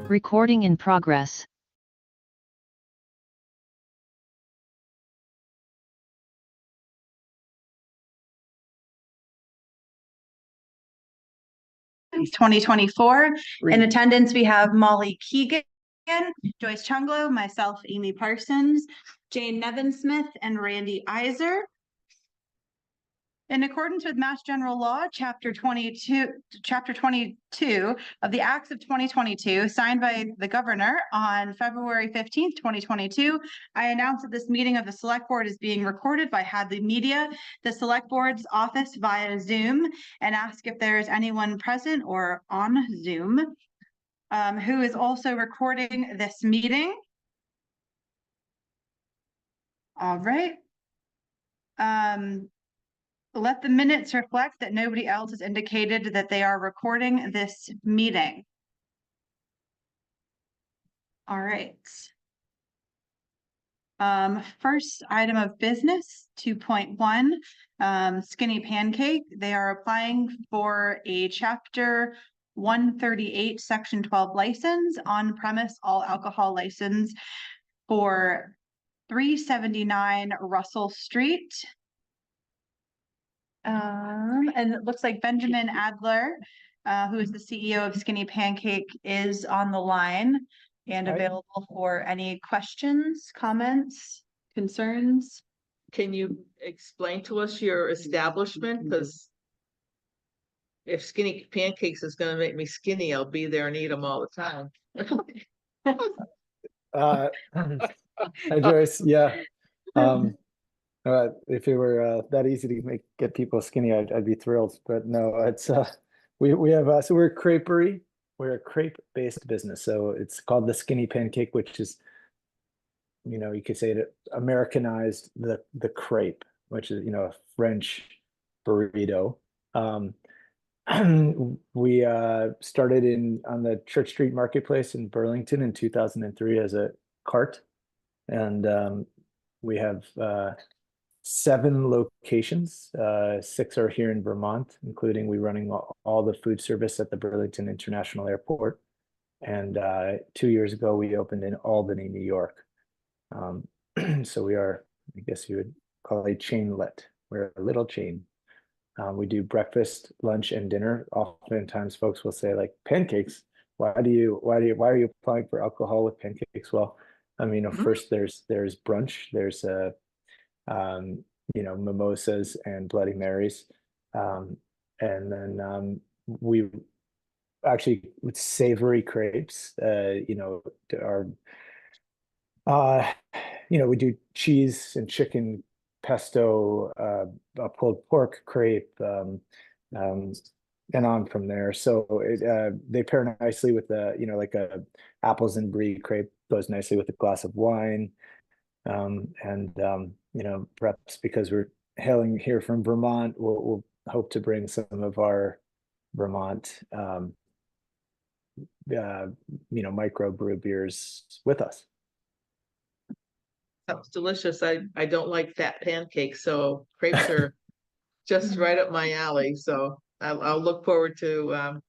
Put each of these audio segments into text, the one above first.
Recording in progress. It's 2024. In attendance, we have Molly Keegan, Joyce Chunglo, myself, Amy Parsons, Jane Nevin-Smith, and Randy Iser. In accordance with Mass General Law, Chapter 22 of the Acts of 2022, signed by the Governor on February 15th, 2022, I announce that this meeting of the Select Board is being recorded by Hadley Media, the Select Board's office via Zoom, and ask if there is anyone present or on Zoom who is also recording this meeting. All right. Let the minutes reflect that nobody else has indicated that they are recording this meeting. All right. First item of business, 2.1, Skinny Pancake. They are applying for a Chapter 138, Section 12 license, on-premise all alcohol license for 379 Russell Street. And it looks like Benjamin Adler, who is the CEO of Skinny Pancake, is on the line and available for any questions, comments, concerns. Can you explain to us your establishment? Because if Skinny Pancakes is going to make me skinny, I'll be there and eat them all the time. Hi Joyce, yeah. If it were that easy to get people skinny, I'd be thrilled. But no, it's we have so we're a creperie. We're a crepe-based business, so it's called the Skinny Pancake, which is, you could say it Americanized the crepe, which is a French burrito. We started on the Church Street Marketplace in Burlington in 2003 as a cart, and we have 7 locations. 6 are here in Vermont, including we running all the food service at the Burlington International Airport. And 2 years ago, we opened in Albany, New York. So we are, I guess you would call it a chainlet. We're a little chain. We do breakfast, lunch, and dinner. Oftentimes, folks will say, like, pancakes. Why are you applying for alcohol with pancakes? Well, I mean, first there's brunch. There's mimosas and Bloody Marys, and then we actually with savory crepes. We do cheese and chicken pesto, a pulled pork crepe, and on from there. So they pair nicely with like a apples and brie crepe goes nicely with a glass of wine. Perhaps because we're hailing here from Vermont, we'll hope to bring some of our Vermont, micro brew beers with us. Sounds delicious. I don't like fat pancakes, so crepes are just right up my alley. So I'll look forward to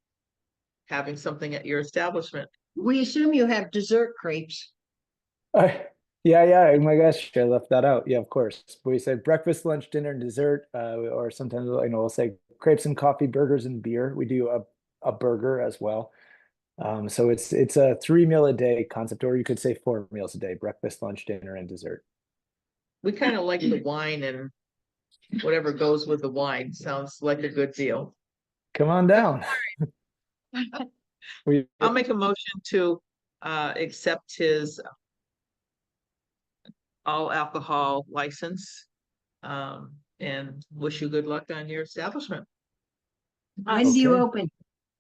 having something at your establishment. We assume you have dessert crepes. Yeah. Oh my gosh, I left that out. Yeah, of course. We say breakfast, lunch, dinner, and dessert, or sometimes we'll say crepes and coffee, burgers and beer. We do a burger as well. So it's a 3 meal a day concept, or you could say 4 meals a day: breakfast, lunch, dinner, and dessert. We kind of like the wine, and whatever goes with the wine sounds like a good deal. Come on down. I'll make a motion to accept his all alcohol license, and wish you good luck on your establishment. When do you open?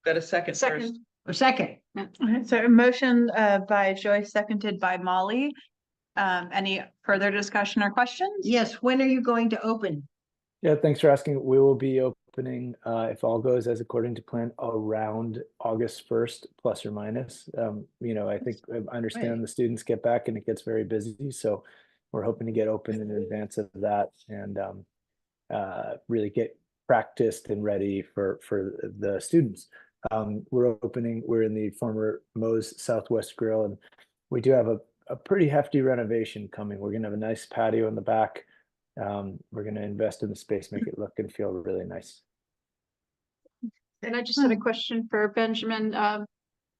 Got a second first. Or second. So a motion by Joyce, seconded by Molly. Any further discussion or questions? Yes, when are you going to open? Yeah, thanks for asking. We will be opening, if all goes as according to plan, around August 1st, plus or minus. I think I understand the students get back and it gets very busy, so we're hoping to get open in advance of that and really get practiced and ready for the students. We're in the former Moe's Southwest Grill, and we do have a pretty hefty renovation coming. We're gonna have a nice patio in the back. We're gonna invest in the space, make it look and feel really nice. And I just had a question for Benjamin.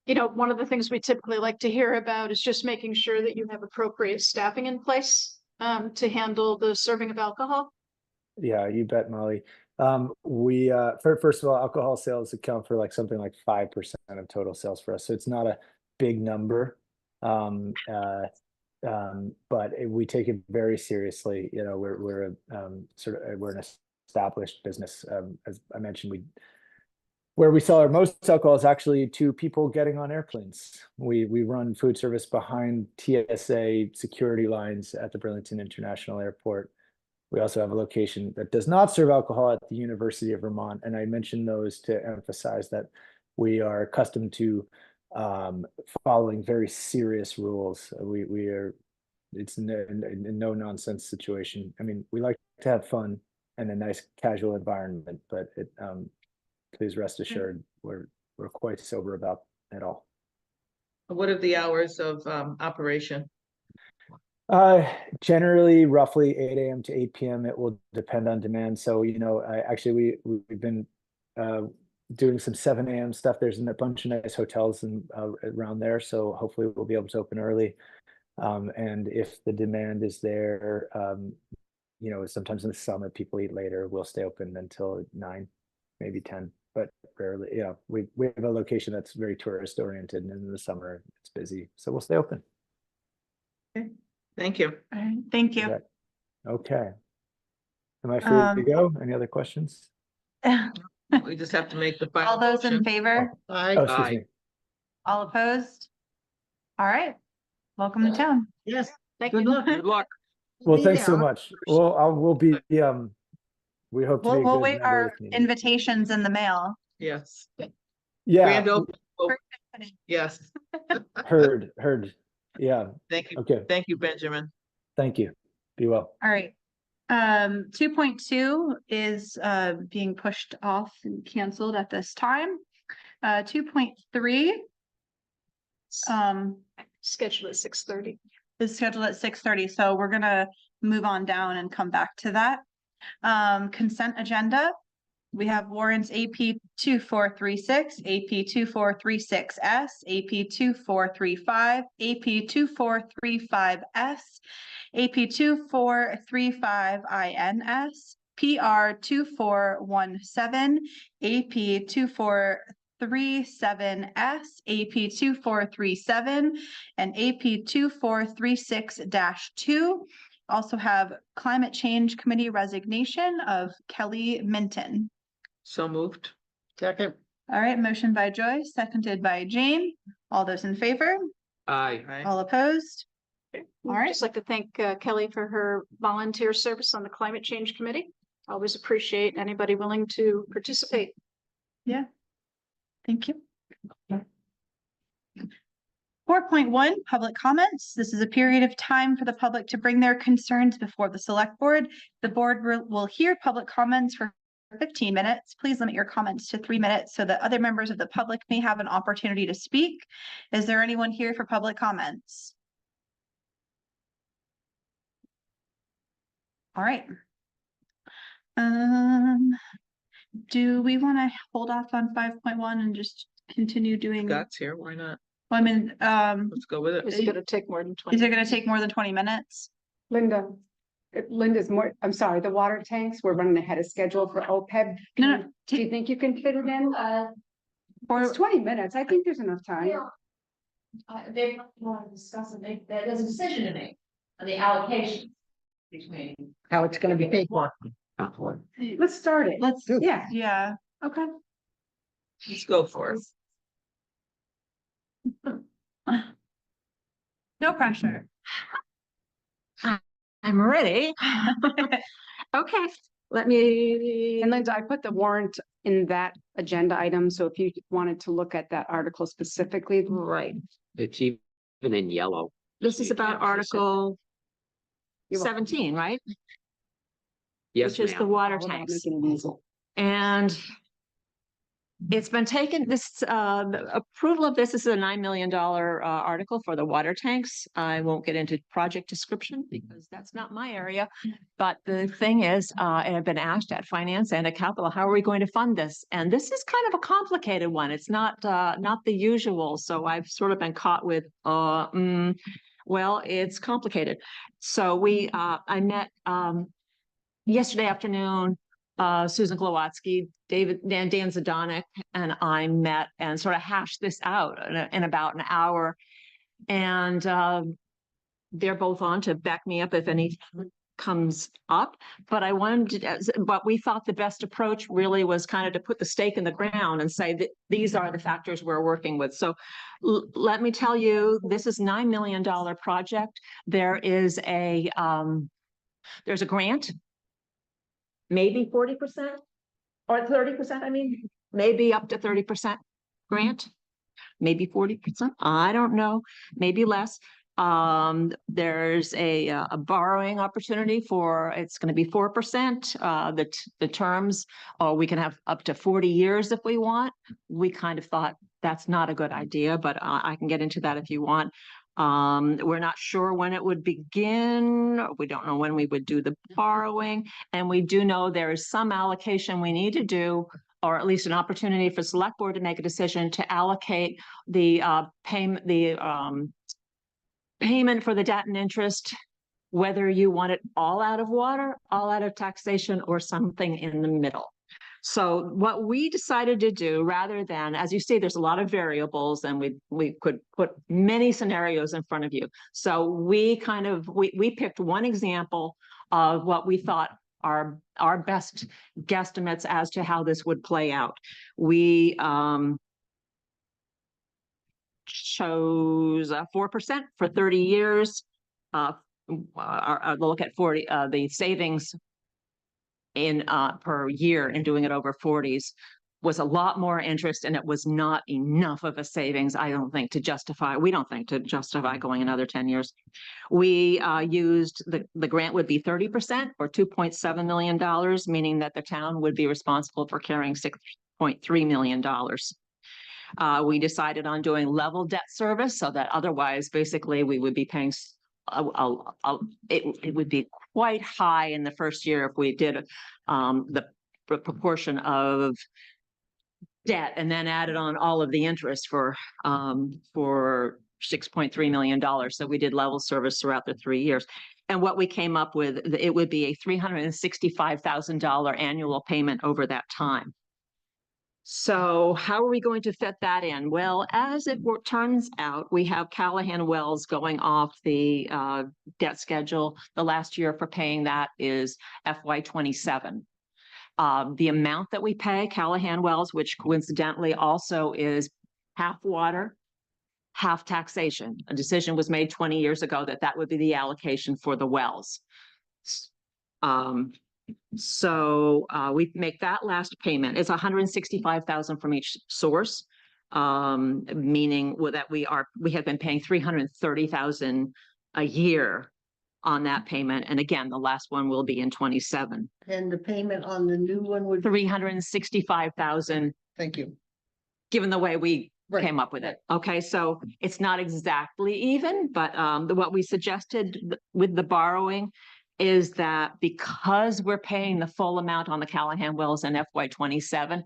You know, one of the things we typically like to hear about is just making sure that you have appropriate staffing in place to handle the serving of alcohol. Yeah, you bet, Molly. First of all, alcohol sales account for like something like 5% of total sales for us, so it's not a big number. But we take it very seriously. You know, we're an established business. As I mentioned, where we sell our most alcohol is actually to people getting on airplanes. We run food service behind TSA security lines at the Burlington International Airport. We also have a location that does not serve alcohol at the University of Vermont. And I mentioned those to emphasize that we are accustomed to following very serious rules. It's a no nonsense situation. I mean, we like to have fun and a nice casual environment, but please rest assured, we're quite sober about it all. What are the hours of operation? Generally roughly 8 a.m. to 8 p.m. It will depend on demand. So, you know, we've been doing some 7 a.m. stuff. There's a bunch of nice hotels around there. So hopefully we'll be able to open early. And if the demand is there, you know, sometimes in the summer people eat later. We'll stay open until 9, maybe 10, but rarely. Yeah, we have a location that's very tourist oriented, and in the summer it's busy. So we'll stay open. Thank you. All right, thank you. Okay. Okay. Am I free to go? Any other questions? We just have to make the final All those in motion. favor? Oh, excuse me. All opposed? All right, welcome to town. Yes, Thank good you. luck. Good luck. Well, Be thanks so there. much. Well, we'll be, we hope to be a We'll good wait member of our the community. invitations in the mail. Yes. Yeah, Grand opening. Oh, yes. heard. Yeah, Thank you. okay. Thank you, Benjamin. Thank you. Be well. All right. 2.2 is being pushed off and canceled at this time. 2.3 Scheduled at 6:30. is scheduled at 6:30, so we're gonna move on down and come back to that. Consent agenda. We have warrants AP 2436, AP 2436S, AP 2435, AP 2435S, AP 2435INS, PR 2417, AP 2437S, AP 2437, and AP 2436-2. Also have Climate Change Committee resignation of Kelly Minton. So moved. Second. All right, motion by Joyce, seconded by Jane. All those in favor? Aye. All opposed? We'd right. just like to thank Kelly for her volunteer service on the Climate Change Committee. Always appreciate anybody willing to participate. Yeah. Thank you. 4.1, public comments. This is a period of time for the public to bring their concerns before the select board. The board will hear public comments for 15 minutes. Please limit your comments to 3 minutes so that other members of the public may have an opportunity to speak. Is there anyone here for public comments? All right. Do we want to hold off on 5.1 and just continue doing? Scott's here. Why not? Well, I mean, Let's go with Is it. it gonna take more than 20? is it gonna take more than 20 minutes? Linda's more, I'm sorry, the water tanks, we're running ahead of schedule for OPEB. No, no, Do you think you can fit it in? Or, It's 20 minutes. I think there's enough time. They want to discuss it, there's a decision to make on the allocation between. How it's gonna be paid for. Let's start it. let's, Yeah. yeah, okay. Let's go for it. No pressure. I'm ready. Okay, let me. And Linda, I put the warrant in that agenda item, so if you wanted to look at that article specifically. Right. It's even in yellow. This is about Article You're welcome. 17, right? Yes, Which is the ma'am. water Hold on, tanks. making it easy. And It's been taken, the approval of this is a $9 million article for the water tanks. I won't get into project description because that's not my area. But the thing is, and I've been asked at finance and at capital, how are we going to fund this? And this is kind of a complicated one. It's not the usual. So I've sort of been caught with, well, it's complicated. So I met yesterday afternoon. Susan Glowatsky, Dan Zadanek, and I met and sort of hashed this out in about an hour. And they're both on to back me up if any comes up. But but we thought the best approach really was kind of to put the stake in the ground and say that these are the factors we're working with. So let me tell you, this is $9 million project. There is there's a grant. Maybe 40% or 30%. I mean, maybe up to 30% grant, maybe 40%. I don't know, maybe less. There's a borrowing opportunity it's going to be 4%. The terms, we can have up to 40 years if we want. We kind of thought that's not a good idea, but I can get into that if you want. We're not sure when it would begin. We don't know when we would do the borrowing. And we do know there is some allocation we need to do, or at least an opportunity for select board to make a decision to allocate the payment for the debt and interest, whether you want it all out of water, all out of taxation, or something in the middle. So what we decided to do, rather than, as you see, there's a lot of variables and we could put many scenarios in front of you. So we picked one example of what we thought are our best guesstimates as to how this would play out. We chose 4% for 30 years. Look at the savings in per year and doing it over 40s was a lot more interest, and it was not enough of a savings, I don't think, we don't think to justify going another 10 years. We used the grant would be 30% or $2.7 million, meaning that the town would be responsible for carrying $6.3 million. We decided on doing level debt service so that otherwise, basically, we would be paying it would be quite high in the first year if we did the proportion of debt and then added on all of the interest for $6.3 million. So we did level service throughout the 3 years. And what we came up with, it would be a $365,000 annual payment over that time. So how are we going to fit that in? Well, as it turns out, we have Callahan Wells going off the debt schedule. The last year for paying that is FY27. The amount that we pay Callahan Wells, which coincidentally also is half water, half taxation. A decision was made 20 years ago that would be the allocation for the wells. So we make that last payment. It's $165,000 from each source, meaning that we have been paying $330,000 a year on that payment. And again, the last one will be in 27. And the payment on the new one would be $365,000. Thank you. Given the way we came up with it. Okay, so it's not exactly even, but what we suggested with the borrowing is that because we're paying the full amount on the Callahan Wells in FY27,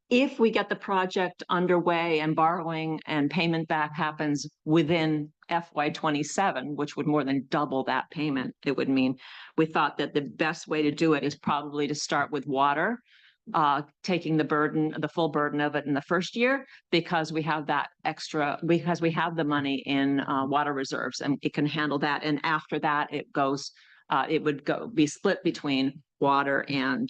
if we get the project underway and borrowing and payment back happens within FY27, which would more than double that payment, it would mean we thought that the best way to do it is probably to start with water, taking the full burden of it in the first year, because we have because we have the money in water reserves and it can handle that. And after that, it would be split between water and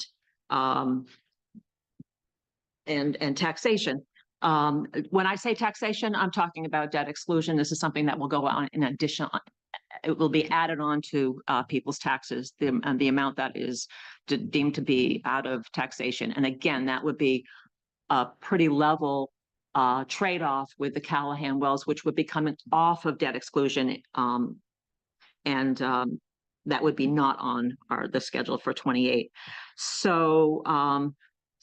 taxation. When I say taxation, I'm talking about debt exclusion. This is something that will go on in addition. It will be added on to people's taxes, the amount that is deemed to be out of taxation. And again, that would be a pretty level trade-off with the Callahan Wells, which would be coming off of debt exclusion. That would be not on the schedule for 28. So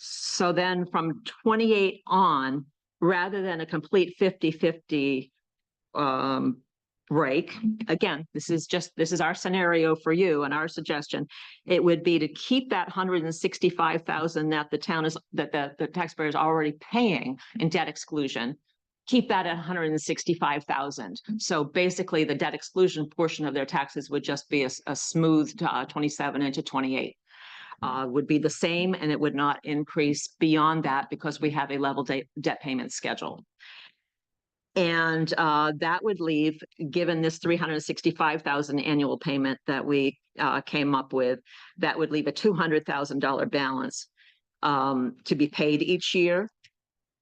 So then from 28 on, rather than a complete 50-50 break, again, this is our scenario for you and our suggestion. It would be to keep that 165,000 that the town is, that the taxpayer is already paying in debt exclusion. Keep that at 165,000. So basically the debt exclusion portion of their taxes would just be a smooth 27 into 28. Would be the same, and it would not increase beyond that because we have a level debt payment schedule. And that would leave, given this 365,000 annual payment that we came up with, that would leave a $200,000 balance to be paid each year.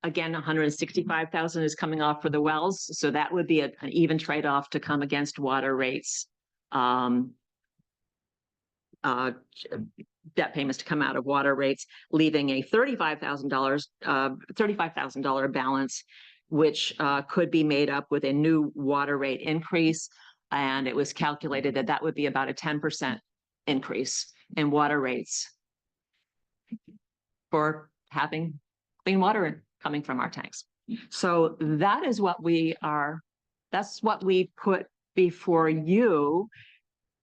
Again, 165,000 is coming off for the wells, so that would be an even trade-off to come against water rates. Debt payments to come out of water rates, leaving a $35,000 balance, which could be made up with a new water rate increase. And it was calculated that that would be about a 10% increase in water rates for having clean water coming from our tanks. So that is what that's what we put before you.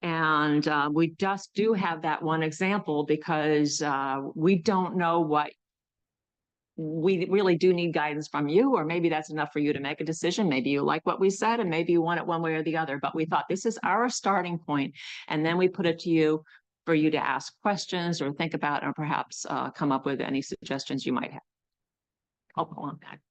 And we just do have that one example because we don't know what we really do need guidance from you, or maybe that's enough for you to make a decision. Maybe you like what we said and maybe you want it one way or the other, but we thought this is our starting point. And then we put it to you for you to ask questions or think about, or perhaps come up with any suggestions you might have. I'll go on back.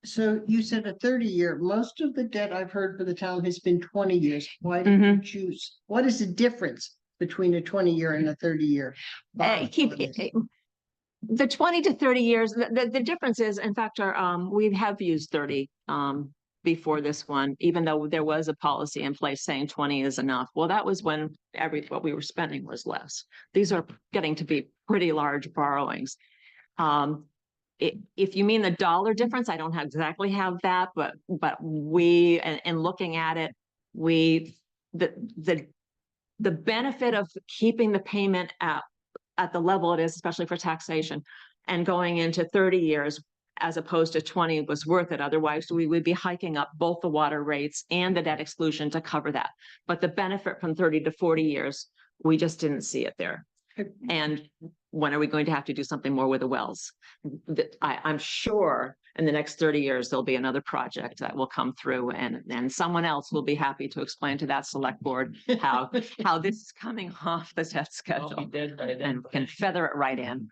So you said a 30-year, most of the debt I've heard for the town has been 20 years. Why did you choose? What is the difference between a 20-year and a 30-year? The 20 to 30 years, the difference is, in fact, we have used 30 before this one, even though there was a policy in place saying 20 is enough. Well, that was when what we were spending was less. These are getting to be pretty large borrowings. If you mean the dollar difference, I don't exactly have that, but we, and looking at it, the benefit of keeping the payment at the level it is, especially for taxation, and going into 30 years as opposed to 20 was worth it. Otherwise, we would be hiking up both the water rates and the debt exclusion to cover that. But the benefit from 30 to 40 years, we just didn't see it there. And when are we going to have to do something more with the wells? I'm sure in the next 30 years, there'll be another project that will come through and someone else will be happy to explain to that select board how this is coming off the debt schedule and can feather it right in.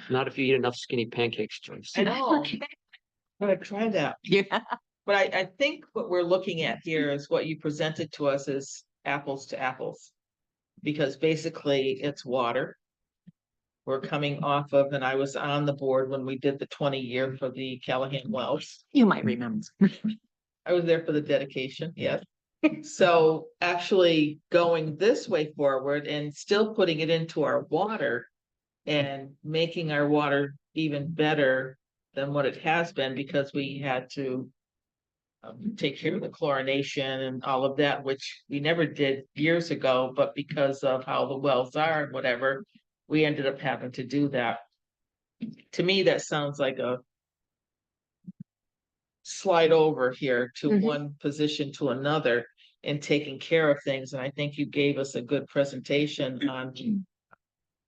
Not if you eat enough skinny pancakes, Joyce. I know. But I tried that. Yeah. But I think what we're looking at here is what you presented to us as apples to apples. Because basically it's water. We're coming off of, and I was on the board when we did the 20-year for the Callahan wells. You might remember. I was there for the dedication, yes. So actually going this way forward and still putting it into our water and making our water even better than what it has been, because we had to take care of the chlorination and all of that, which we never did years ago, but because of how the wells are and whatever, we ended up having to do that. To me, that sounds like a slide over here to one position to another and taking care of things. And I think you gave us a good presentation on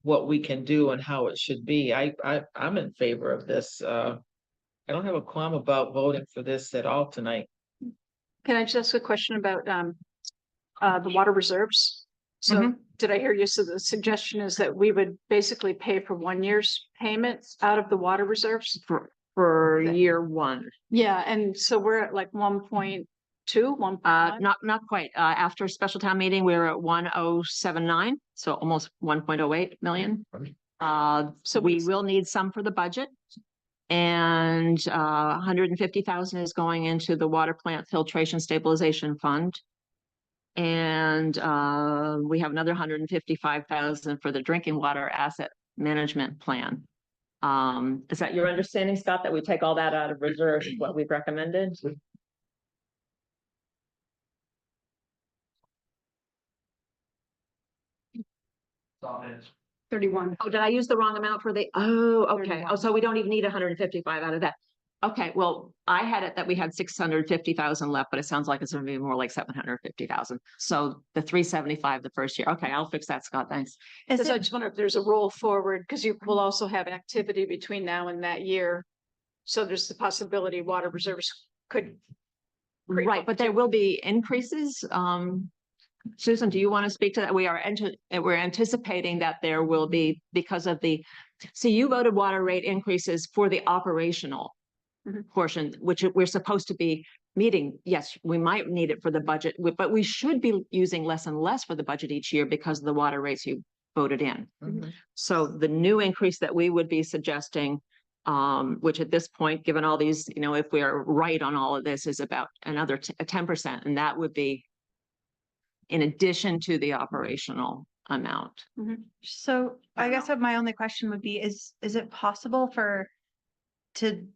what we can do and how it should be. I'm in favor of this. I don't have a qualm about voting for this at all tonight. Can I just ask a question about the water reserves? So did I hear you? So the suggestion is that we would basically pay for 1 year's payments out of the water reserves? For year one. Yeah, and so we're at like 1.2, 1.1? Not quite. After a special town meeting, we were at 1,079, so almost 1.08 million. So we will need some for the budget. And 150,000 is going into the water plant filtration stabilization fund. And we have another 155,000 for the drinking water asset management plan. Is that your understanding, Scott, that we take all that out of reserve, what we've recommended? 31. Oh, did I use the wrong amount for the, oh, okay. 31. Oh, so we don't even need 155 out of that. Okay, well, I had it that we had 650,000 left, but it sounds like it's gonna be more like 750,000. So the 375 the first year. Okay, I'll fix that, Scott. Thanks. Is Because I it, just wonder if there's a roll forward, because you will also have activity between now and that year. So there's the possibility water reserves could. creep Right, up but there too. will be increases. Susan, do you want to speak to that? We're anticipating that there will be because of so you voted water rate increases for the operational portion, which we're supposed to be meeting. Yes, we might need it for the budget, but we should be using less and less for the budget each year because of the water rates you voted in. So the new increase that we would be suggesting, which at this point, given all these, if we are right on all of this, is about another 10%, and that would be in addition to the operational amount. so I guess what my only question would be is it possible to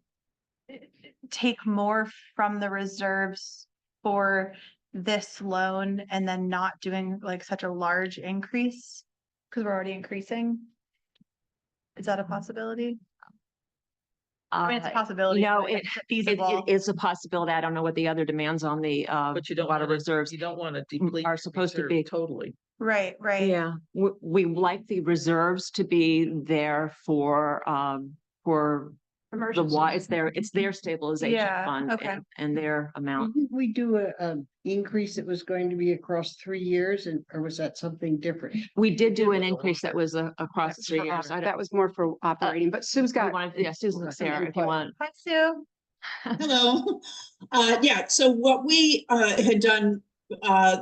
take more from the reserves for this loan and then not doing like such a large increase? Because we're already increasing. Is that a possibility? I mean, it's a possibility. No, but it is feasible. is a possibility. I don't know what the other demands on the But you don't water wanna- reserves. You don't want to deplete. are the supposed to reserve be- Totally. Right, right. Yeah, we like the reserves to be there for the it's their stabilization Yeah, fund okay. and their amount. Didn't we do a increase that was going to be across 3 years or was that something different? We did do an increase that was across the 3 years. I don't- That was more for operating, but Sue's you got. wanted- Yeah, Susan, Sarah, if you want. Hi, Sue. Hello. Yeah, so what we had done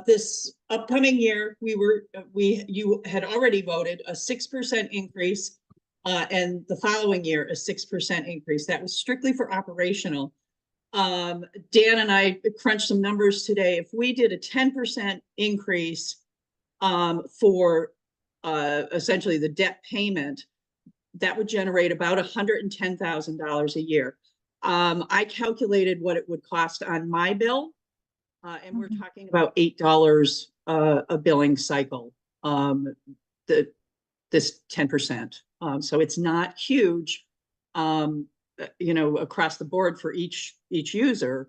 this upcoming year, you had already voted a 6% increase. And the following year, a 6% increase. That was strictly for operational. Dan and I crunched some numbers today. If we did a 10% increase for essentially the debt payment, that would generate about $110,000 a year. I calculated what it would cost on my bill, and we're talking about $8 a billing cycle. This 10%. So it's not huge, across the board for each user.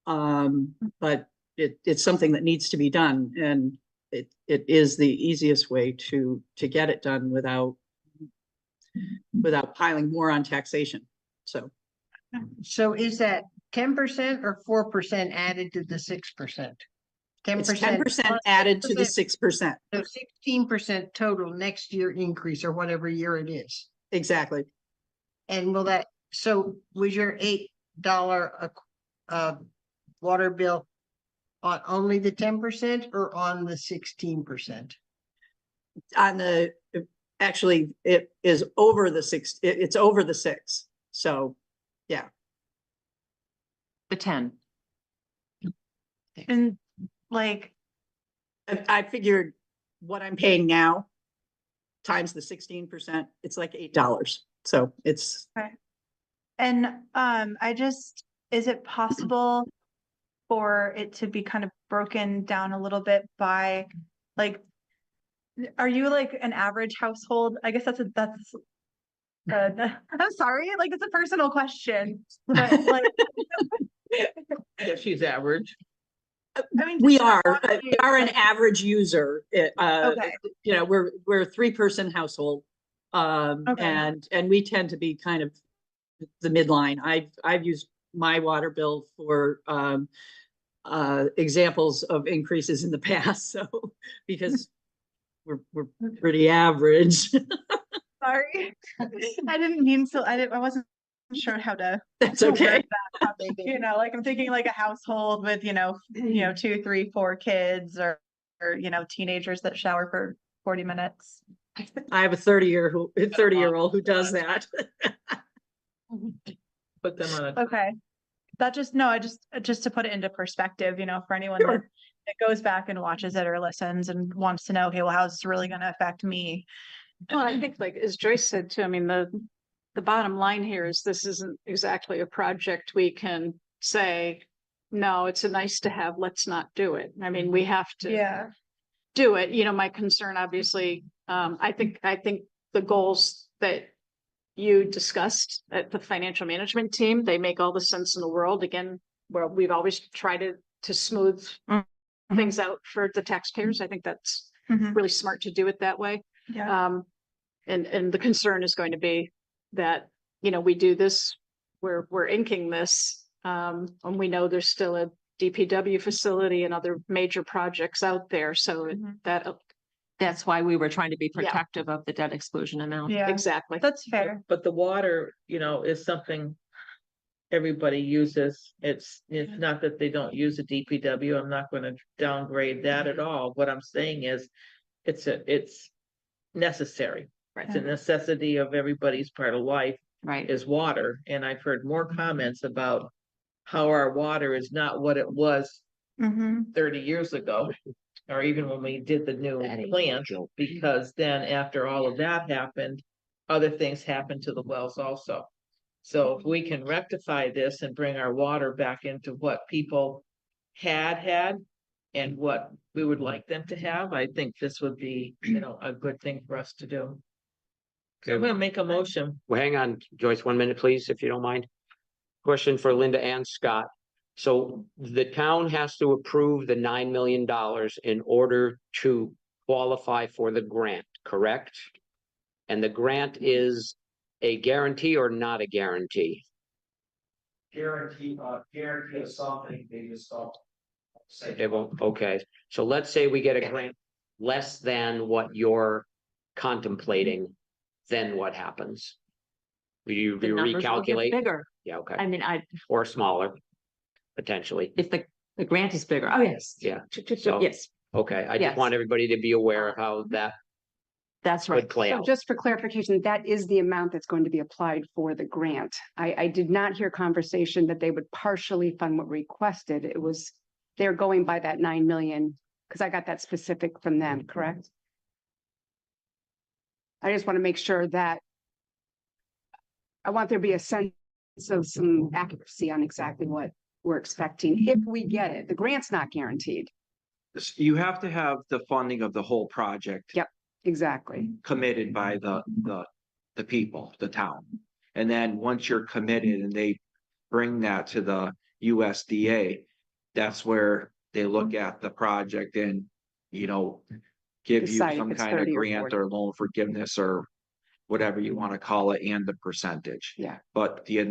But it's something that needs to be done, and it is the easiest way to get it done without piling more on taxation. So is that 10% or 4% added to the 6%? It's 10% added to the 6%. So 16% total next year increase or whatever year it is. Exactly. And so was your $8 water bill on only the 10% or on the 16%? Actually, it is over the 6, it's over the 6. So, yeah. The 10. And like, I figured what I'm paying now times the 16%, it's like $8. So it's. and is it possible for it to be kind of broken down a little bit by like, are you like an average household? I guess I'm sorry, like it's a personal question, but like. Yeah, she's average. I mean, We just are not an average user. Okay. We're a 3-person household. And we tend to be kind of the midline. I've used my water bill for examples of increases in the past. So because we're pretty average. Sorry. I didn't mean so. I wasn't sure how to. That's to word okay. that. Like I'm thinking like a household with, 2, 3, 4 kids or teenagers that shower for 40 minutes. I have a 30-year-old who does that. Put them on a. Okay. That just to put it into perspective, for anyone Sure. that goes back and watches it or listens and wants to know, okay, well, how's this really going to affect me? Well, I think like, as Joyce said too, I mean, the bottom line here is this isn't exactly a project we can say, no, it's a nice to have, let's not do it. I mean, we have to. Yeah. do it. You know, my concern, obviously, I think the goals that you discussed at the financial management team, they make all the sense in the world. Again, where we've always tried to smooth things out for the taxpayers. I think that's Mhm. really smart to do it that way. Yeah. And the concern is going to be that, you know, we do this, we're inking this, and we know there's still a DPW facility and other major projects out there, so Mhm. that, That's why we were trying to be Yeah. protective of the debt exclusion amount. Yeah, exactly. that's fair. But the water, you know, is something everybody uses. It's not that they don't use a DPW. I'm not gonna downgrade that at all. What I'm saying is, it's necessary. It's a necessity of everybody's part of life Right. is water. And I've heard more comments about how our water is not what it was Mm-hmm. 30 years ago, or even when we did the new plant, because then after all of that happened, other things happened to the wells also. So if we can rectify this and bring our water back into what people had and what we would like them to have, I think this would be, you know, a good thing for us to do. So I'm gonna make a motion. Well, hang on, Joyce, 1 minute, please, if you don't mind. Question for Linda and Scott. So the town has to approve the $9 million in order to qualify for the grant, correct? And the grant is a guarantee or not a guarantee? Guarantee of something, they just don't. Say. It won't, okay, so let's say we get a grant less than what you're contemplating, then what happens? You The numbers will get recalculate? bigger. Yeah, okay, I mean, or smaller, potentially, if the grant is bigger. Oh, yes. yeah. So- Yes, Okay, I Yes. just want everybody to be aware of how that that's right. could play So out. just for clarification, that is the amount that's going to be applied for the grant. I did not hear conversation that they would partially fund what requested. It was, they're going by that 9 million, because I got that specific from them, correct? I just want to make sure that I want there to be a sense of some accuracy on exactly what we're expecting if we get it. The grant's not guaranteed. You have to have the funding of the whole project. Yep. Exactly. Committed by the people, the town. And then once you're committed and they bring that to the USDA, that's where they look at the project and, you know, give you Decide if some it's kind of 30 or grant 40. or loan forgiveness or whatever you want to call it, and the percentage. Yeah. But you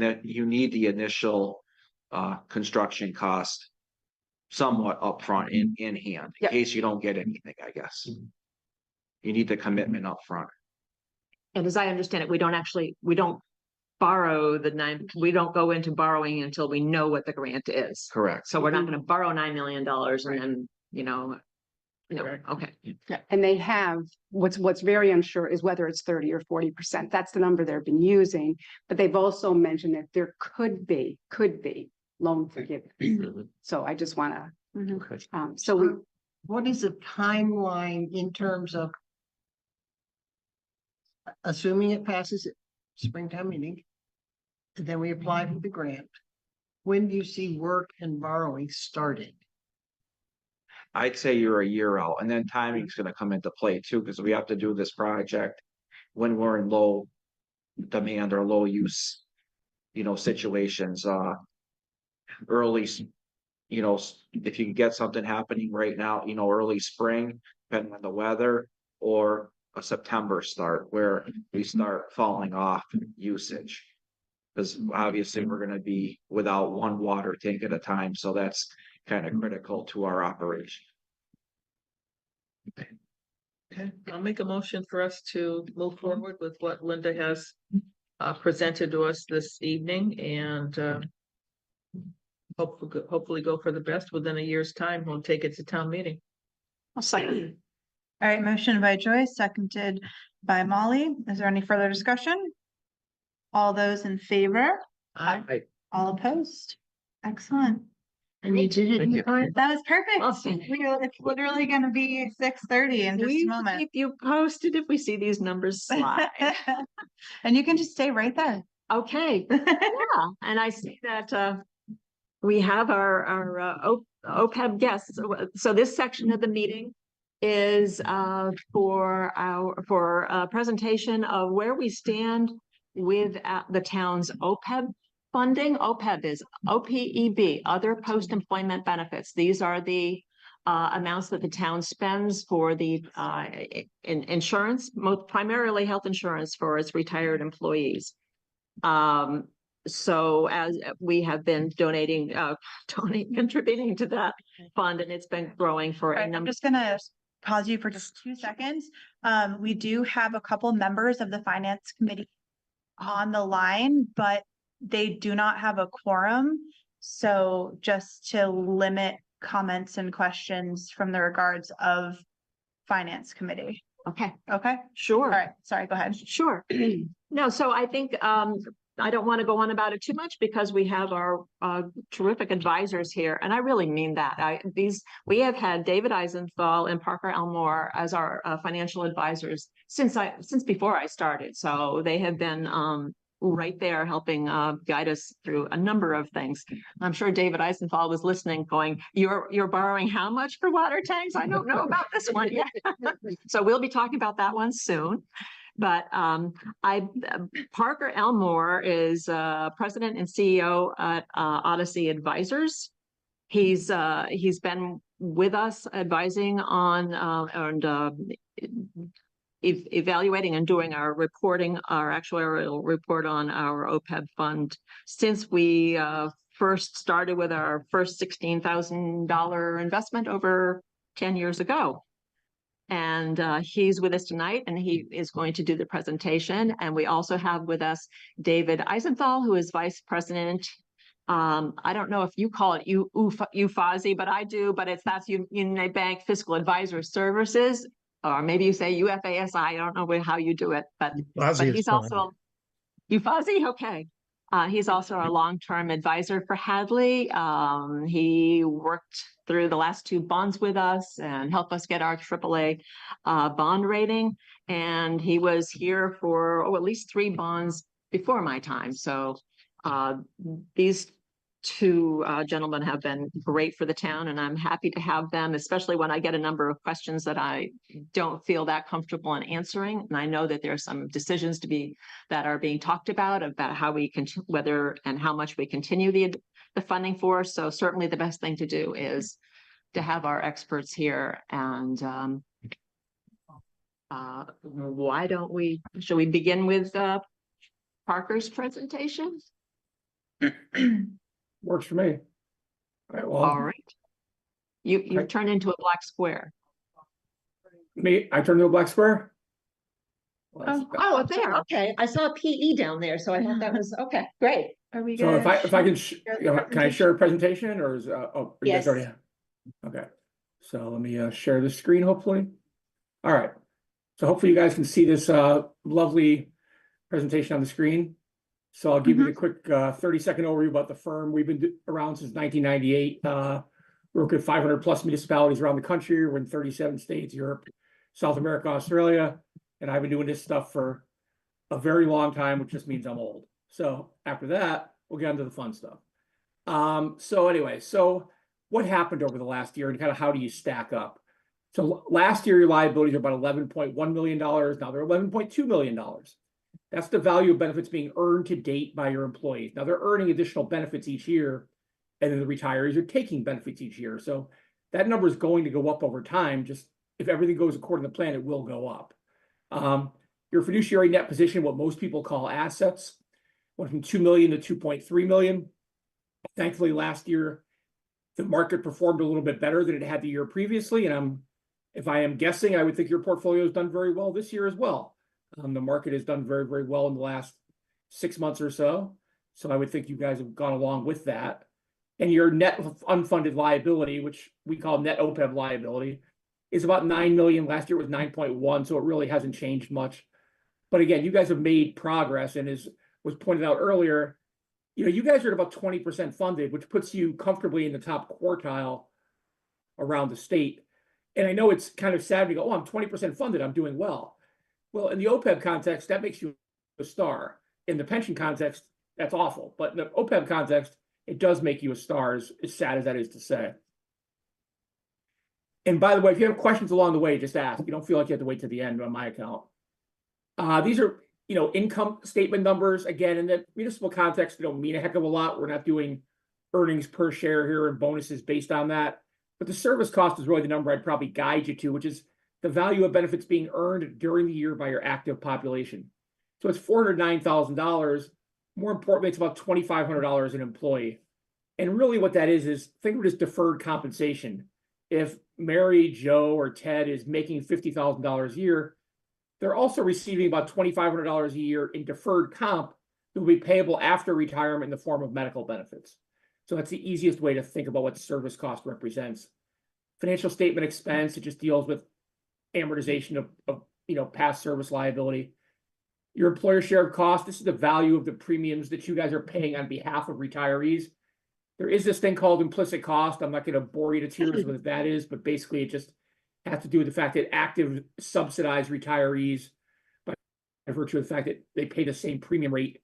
need the initial construction cost somewhat upfront in hand, in Yep. case you don't get anything, I guess. You need the commitment upfront. And as I understand it, we don't borrow we don't go into borrowing until we know what the grant is. Correct. So we're not gonna borrow $9 million and then, you know, no, Correct. okay. Yeah, and they have, what's very unsure is whether it's 30 or 40%. That's the number they've been using, but they've also mentioned that there could be loan forgiveness. Mhm. So I just wanna, Okay. so we, What is the timeline in terms of assuming it passes at springtime meeting, and then we apply for the grant? When do you see work and borrowing starting? I'd say you're a year out, and then timing's gonna come into play too, because we have to do this project when we're in low demand or low use, you know, situations, early, you know, if you can get something happening right now, you know, early spring, depending on the weather, or a September start where we start falling off usage. Because obviously we're gonna be without one water tank at a time, so that's kind of critical to our operation. Okay, I'll make a motion for us to move forward with what Linda has presented to us this evening and hopefully go for the best. Within a year's time, we'll take it to town meeting. I'll second. All right, motion by Joyce, seconded by Molly. Is there any further discussion? All those in favor? Aye. All opposed? Excellent. And you did it in Thank time. That was perfect. Awesome. It's literally gonna be 6:30 in just a We will moment. keep you posted if we see these numbers slide. And you can just stay right there. Okay, yeah, and I see that we have our OPEB guests. So this section of the meeting is for a presentation of where we stand with the town's OPEB funding. OPEB is OPEB, other post-employment benefits. These are the amounts that the town spends for the insurance, most primarily health insurance for its retired employees. So as we have been contributing to that fund, and it's been growing for a Right, I'm number. just gonna pause you for just 2 seconds. We do have a couple members of the finance committee on the line, but they do not have a quorum. So just to limit comments and questions from the regards of finance committee. Okay, Okay, sure. all right, sorry, go ahead. Sure. No, so I think I don't want to go on about it too much because we have our terrific advisors here, and I really mean that. We have had David Eisenthal and Parker Elmore as our financial advisors since before I started. So they have been right there helping guide us through a number of things. I'm sure David Eisenthal was listening, going, "You're borrowing how much for water tanks? I don't know about this one yet." So we'll be talking about that one soon. But Parker Elmore is president and CEO at Odyssey Advisors. He's been with us advising on evaluating and doing our reporting, our actuarial report on our OPEB fund since we first started with our first $16,000 investment over 10 years ago. And he's with us tonight, and he is going to do the presentation. And we also have with us David Eisenthal, who is vice president. I don't know if you call it UFASI, but I do, but that's United Bank Fiscal Advisor Services, or maybe you say UFASI. I don't know how you do it, but he's also UFASI. Okay. He's also a long-term advisor for Hadley. He worked through the last 2 bonds with us and helped us get our AAA bond rating. And he was here for at least 3 bonds before my time. So these 2 gentlemen have been great for the town, and I'm happy to have them, especially when I get a number of questions that I don't feel that comfortable in answering. And I know that there are some decisions that are being talked about how we whether and how much we continue the funding for. So certainly the best thing to do is to have our experts here. And shall we begin with Parker's presentation? Works for me. All right, well, All right. You turn into a black square. I turned into a black square? Oh, there. Okay. I saw a PE down there, so I thought that was okay. Great. Are we So good? if I can, can I share a presentation, or is, oh, you guys Yes. already? Okay, so let me share the screen, hopefully. All right, so hopefully you guys can see this lovely presentation on the screen. So I'll give you the quick 30-second overview about the firm. We've been around since 1998. We work with 500+ municipalities around the country. We're in 37 states, Europe, South America, Australia. And I've been doing this stuff for a very long time, which just means I'm old. So after that, we'll get into the fun stuff. So anyway, so what happened over the last year and kind of how do you stack up? So last year, your liabilities are about $11.1 million. Now they're $11.2 million. That's the value of benefits being earned to date by your employees. Now they're earning additional benefits each year, and then the retirees are taking benefits each year. So that number is going to go up over time. Just if everything goes according to plan, it will go up. Your fiduciary net position, what most people call assets, went from 2 million to 2.3 million. Thankfully, last year, the market performed a little bit better than it had the year previously. And if I am guessing, I would think your portfolio has done very well this year as well. The market has done very, very well in the last 6 months or so. So I would think you guys have gone along with that. And your net unfunded liability, which we call net OPEB liability, is about 9 million. Last year was 9.1, so it really hasn't changed much. But again, you guys have made progress, and as was pointed out earlier, you guys are at about 20% funded, which puts you comfortably in the top quartile around the state. And I know it's kind of sad to go, oh, I'm 20% funded, I'm doing well. Well, in the OPEB context, that makes you a star. In the pension context, that's awful. But in the OPEB context, it does make you a star, as sad as that is to say. And by the way, if you have questions along the way, just ask. You don't feel like you have to wait to the end on my account. These are, income statement numbers. Again, in the municipal context, they don't mean a heck of a lot. We're not doing earnings per share here and bonuses based on that. But the service cost is really the number I'd probably guide you to, which is the value of benefits being earned during the year by your active population. So it's $409,000. More importantly, it's about $2,500 an employee. And really what that is think of it as deferred compensation. If Mary, Joe, or Ted is making $50,000 a year, they're also receiving about $2,500 a year in deferred comp that will be payable after retirement in the form of medical benefits. So that's the easiest way to think about what service cost represents. Financial statement expense, it just deals with amortization of past service liability. Your employer share of cost, this is the value of the premiums that you guys are paying on behalf of retirees. There is this thing called implicit cost. I'm not going to bore you to tears with what that is, but basically it just has to do with the fact that active subsidized retirees, by virtue of the fact that they pay the same premium rate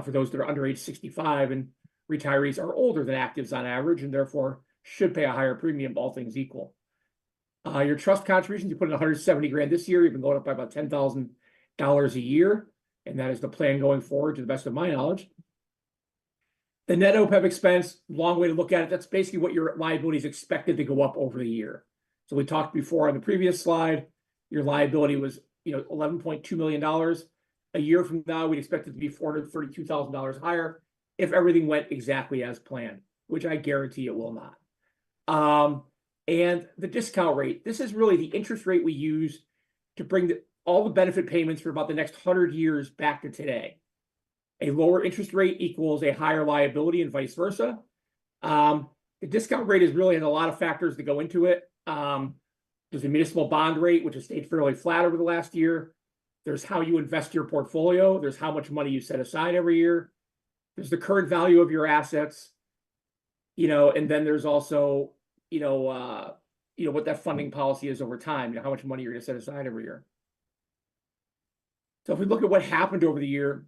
for those that are under age 65, and retirees are older than actives on average, and therefore should pay a higher premium, all things equal. Your trust contributions, you put in 170 grand this year, you've been going up by about $10,000 a year, and that is the plan going forward to the best of my knowledge. The net OPEB expense, long way to look at it, that's basically what your liability is expected to go up over the year. So we talked before on the previous slide, your liability was $11.2 million. A year from now, we'd expect it to be $432,000 higher if everything went exactly as planned, which I guarantee it will not. And the discount rate, this is really the interest rate we use to bring all the benefit payments for about the next 100 years back to today. A lower interest rate equals a higher liability and vice versa. The discount rate is really in a lot of factors that go into it. There's a municipal bond rate, which has stayed fairly flat over the last year. There's how you invest your portfolio. There's how much money you set aside every year. There's the current value of your assets, and then there's also, what that funding policy is over time, how much money you're going to set aside every year. So if we look at what happened over the year,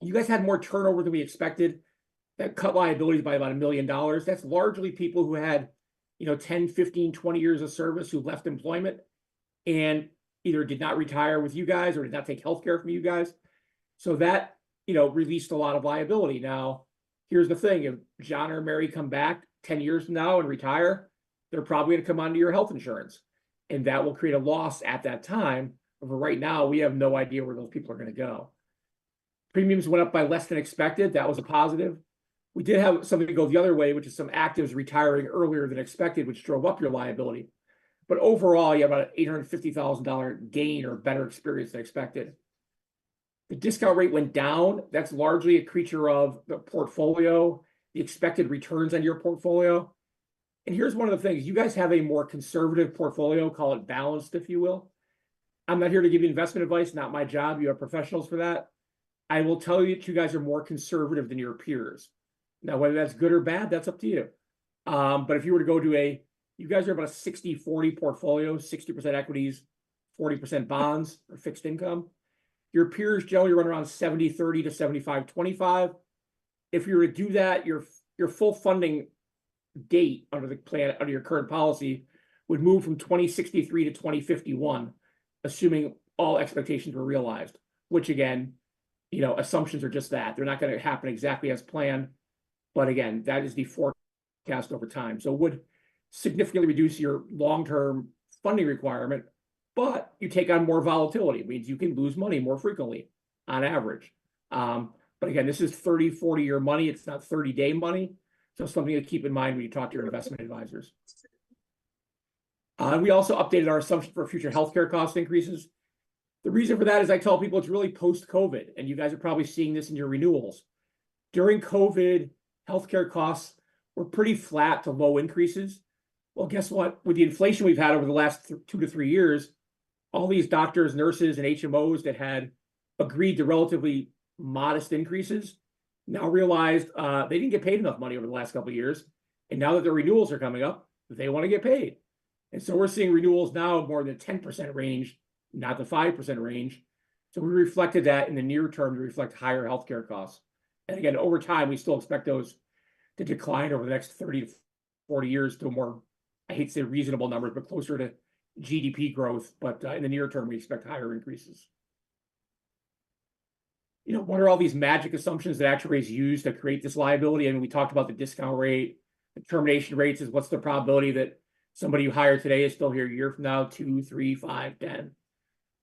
you guys had more turnover than we expected. That cut liabilities by about $1 million. That's largely people who had, 10, 15, 20 years of service who left employment and either did not retire with you guys or did not take healthcare from you guys. So that, released a lot of liability. Now, here's the thing. If John or Mary come back 10 years from now and retire, they're probably going to come onto your health insurance. And that will create a loss at that time. But for right now, we have no idea where those people are going to go. Premiums went up by less than expected. That was a positive. We did have something to go the other way, which is some actives retiring earlier than expected, which drove up your liability. But overall, you have about an $850,000 gain or better experience than expected. The discount rate went down. That's largely a creature of the portfolio, the expected returns on your portfolio. And here's one of the things. You guys have a more conservative portfolio, call it balanced, if you will. I'm not here to give you investment advice, not my job. You have professionals for that. I will tell you that you guys are more conservative than your peers. Now, whether that's good or bad, that's up to you. But if you were to go to you guys are about a 60-40 portfolio, 60% equities, 40% bonds or fixed income. Your peers generally run around 70-30 to 75-25. If you were to do that, your full funding date under the plan, under your current policy, would move from 2063 to 2051, assuming all expectations were realized, which again, assumptions are just that. They're not going to happen exactly as planned. But again, that is the forecast over time. So it would significantly reduce your long-term funding requirement, but you take on more volatility. It means you can lose money more frequently on average. But again, this is 30, 40-year money. It's not 30-day money. So something to keep in mind when you talk to your investment advisors. And we also updated our assumption for future healthcare cost increases. The reason for that is I tell people it's really post-COVID, and you guys are probably seeing this in your renewals. During COVID, healthcare costs were pretty flat to low increases. Well, guess what? With the inflation we've had over the last 2 to 3 years, all these doctors, nurses, and HMOs that had agreed to relatively modest increases now realized they didn't get paid enough money over the last couple of years. And now that their renewals are coming up, they want to get paid. And so we're seeing renewals now more than 10% range, not the 5% range. So we reflected that in the near term to reflect higher healthcare costs. And again, over time, we still expect those to decline over the next 30 to 40 years to a more I hate to say reasonable numbers, but closer to GDP growth, but in the near term, we expect higher increases. You know, what are all these magic assumptions that actuaries use to create this liability? I mean, we talked about the discount rate, the termination rates is what's the probability that somebody you hire today is still here a year from now, 2, 3, 5, 10.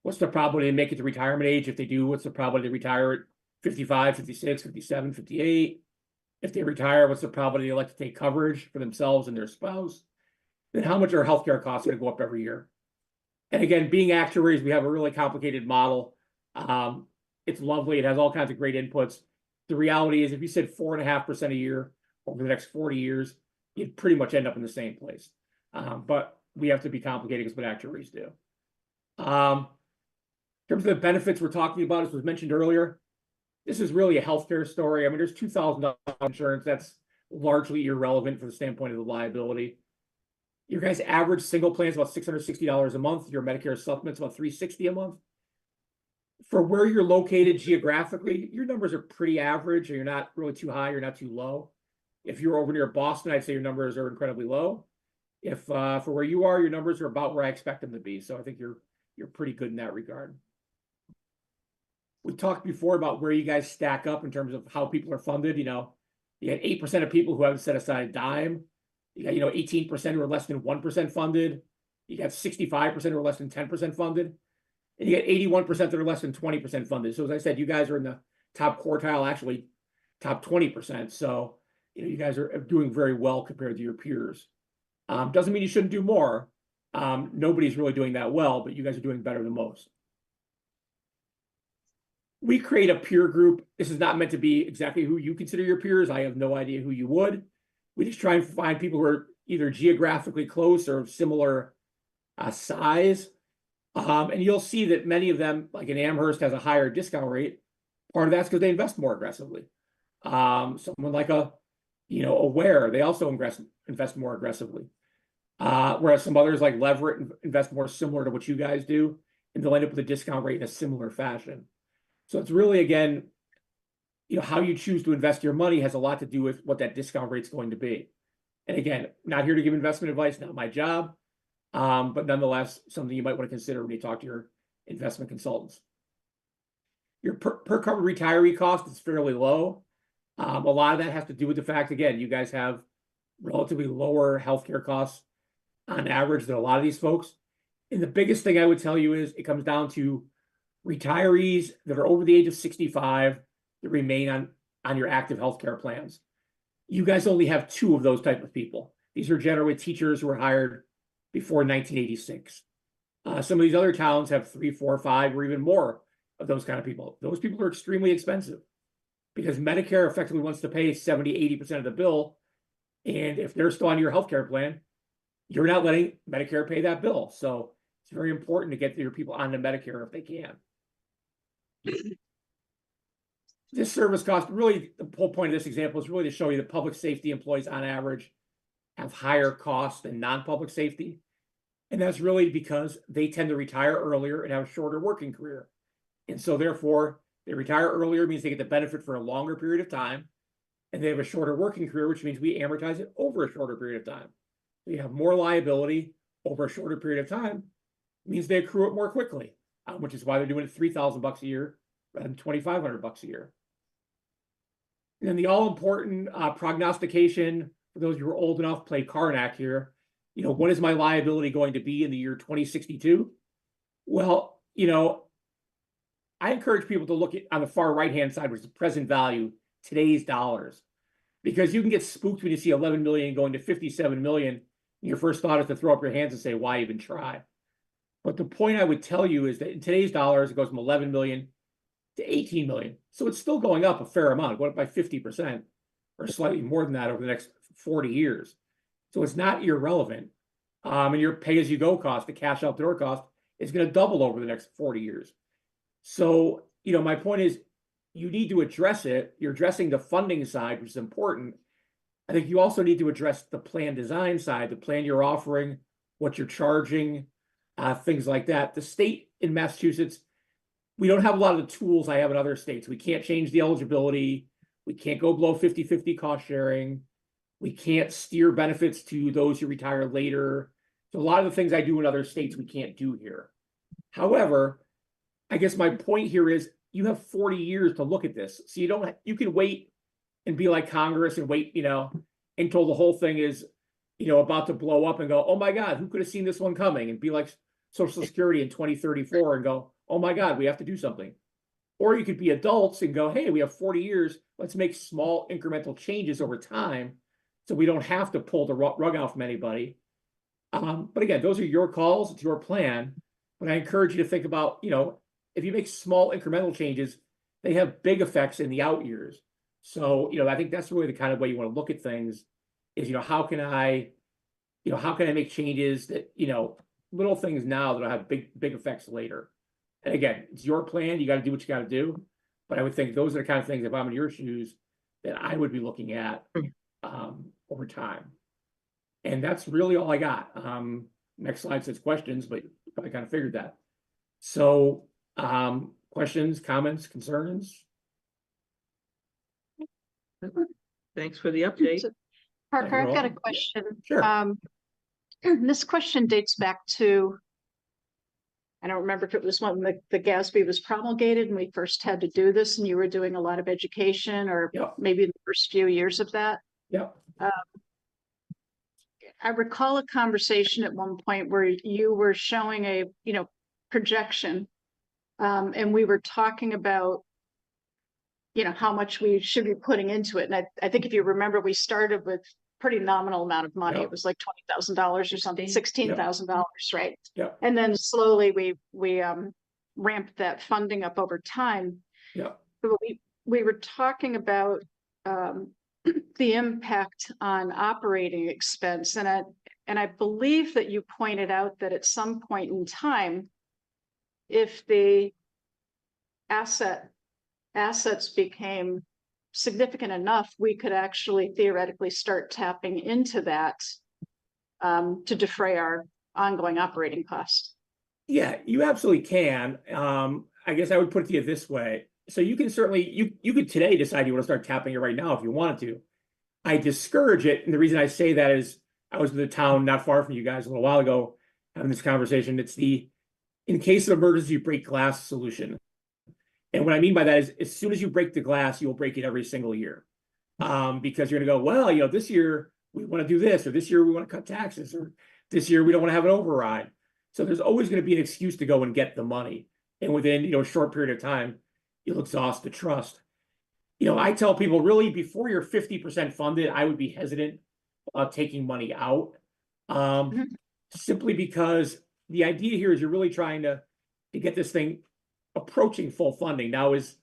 What's the probability to make it to retirement age? If they do, what's the probability to retire at 55, 56, 57, 58? If they retire, what's the probability they elect to take coverage for themselves and their spouse? Then how much are healthcare costs going to go up every year? And again, being actuaries, we have a really complicated model. It's lovely. It has all kinds of great inputs. The reality is if you said 4.5% a year over the next 40 years, you'd pretty much end up in the same place. But we have to be complicated because what actuaries do. In terms of the benefits we're talking about, as was mentioned earlier, this is really a healthcare story. I mean, there's $2,000 insurance. That's largely irrelevant from the standpoint of the liability. Your guys' average single plan is about $660 a month. Your Medicare supplement's about $360 a month. For where you're located geographically, your numbers are pretty average, or you're not really too high, you're not too low. If you're over near Boston, I'd say your numbers are incredibly low. If for where you are, your numbers are about where I expect them to be. So I think you're pretty good in that regard. We talked before about where you guys stack up in terms of how people are funded. You know, you had 8% of people who haven't set aside a dime. You got, 18% who are less than 1% funded. You got 65% who are less than 10% funded. And you get 81% that are less than 20% funded. So as I said, you guys are in the top quartile, actually top 20%. So, you guys are doing very well compared to your peers. Doesn't mean you shouldn't do more. Nobody's really doing that well, but you guys are doing better than most. We create a peer group. This is not meant to be exactly who you consider your peers. I have no idea who you would. We just try and find people who are either geographically close or similar size. And you'll see that many of them, like an Amherst, has a higher discount rate. Part of that's because they invest more aggressively. Someone like a Ware, they also invest more aggressively. Whereas some others like Leverett invest more similar to what you guys do, and they'll end up with a discount rate in a similar fashion. So it's really, again, how you choose to invest your money has a lot to do with what that discount rate's going to be. And again, not here to give investment advice, not my job. But nonetheless, something you might want to consider when you talk to your investment consultants. Your per cover retiree cost is fairly low. A lot of that has to do with the fact, again, you guys have relatively lower healthcare costs on average than a lot of these folks. And the biggest thing I would tell you is it comes down to retirees that are over the age of 65 that remain on your active healthcare plans. You guys only have 2 of those type of people. These are generally teachers who were hired before 1986. Some of these other towns have 3, 4, 5, or even more of those kind of people. Those people are extremely expensive because Medicare effectively wants to pay 70, 80% of the bill. And if they're still on your healthcare plan, you're not letting Medicare pay that bill. So it's very important to get your people onto Medicare if they can. This service cost, really, the whole point of this example is really to show you that public safety employees on average have higher costs than non-public safety. And that's really because they tend to retire earlier and have a shorter working career. And so therefore, they retire earlier means they get the benefit for a longer period of time. And they have a shorter working career, which means we amortize it over a shorter period of time. So you have more liability over a shorter period of time. It means they accrue it more quickly, which is why they're doing it $3,000 a year rather than $2,500 a year. And then the all-important prognostication, for those who are old enough, play Carnac here. What is my liability going to be in the year 2062? Well, I encourage people to look at on the far right-hand side, which is the present value, today's dollars, because you can get spooked when you see 11 million going to 57 million. And your first thought is to throw up your hands and say, why even try? But the point I would tell you is that in today's dollars, it goes from 11 million to 18 million. So it's still going up a fair amount, going up by 50% or slightly more than that over the next 40 years. So it's not irrelevant. And your pay-as-you-go cost, the cash out the door cost, is going to double over the next 40 years. So, my point is you need to address it. You're addressing the funding side, which is important. I think you also need to address the plan design side, the plan you're offering, what you're charging, things like that. The state in Massachusetts, we don't have a lot of the tools I have in other states. We can't change the eligibility. We can't go below 50-50 cost sharing. We can't steer benefits to those who retire later. So a lot of the things I do in other states, we can't do here. However, I guess my point here is you have 40 years to look at this. So you can wait and be like Congress and wait, until the whole thing is, about to blow up and go, oh my God, who could have seen this one coming? And be like Social Security in 2034 and go, oh my God, we have to do something. Or you could be adults and go, hey, we have 40 years. Let's make small incremental changes over time so we don't have to pull the rug out from anybody. But again, those are your calls. It's your plan. But I encourage you to think about, if you make small incremental changes, they have big effects in the out years. So, I think that's really the kind of way you want to look at things is, how can I make changes that, little things now that'll have big effects later. And again, it's your plan. You got to do what you got to do. But I would think those are the kind of things, if I'm in your shoes, that I would be looking at over time. And that's really all I got. Next slide says questions, but you probably kind of figured that. So questions, comments, concerns? Thanks for the update. Parker, You're I've got a welcome. question. Sure. This question dates back to, I don't remember if it was when the GASB was promulgated and we first had to do this and you were doing a lot of education or Yep. maybe the first few years of that. Yep. I recall a conversation at one point where you were showing a, projection. And we were talking about, how much we should be putting into it. And I think if you remember, we started with pretty nominal amount of money. Yep. It was like $20,000 or something, $16,000, right? Yep. And then slowly we ramped that funding up over time. Yep. But we were talking about the impact on operating expense. And I believe that you pointed out that at some point in time, if the assets became significant enough, we could actually theoretically start tapping into that to defray our ongoing operating costs. Yeah, you absolutely can. I guess I would put it to you this way. So you can certainly, you could today decide you want to start tapping it right now if you wanted to. I discourage it. And the reason I say that is I was in the town not far from you guys a little while ago having this conversation. It's the, in case of emergency, break glass solution. And what I mean by that is as soon as you break the glass, you'll break it every single year. Because you're going to go, well, this year we want to do this, or this year we want to cut taxes, or this year we don't want to have an override. So there's always going to be an excuse to go and get the money. And within, a short period of time, you'll exhaust the trust. I tell people really before you're 50% funded, I would be hesitant about taking money out. Simply because the idea here is you're really trying to get this thing approaching full funding. Now, is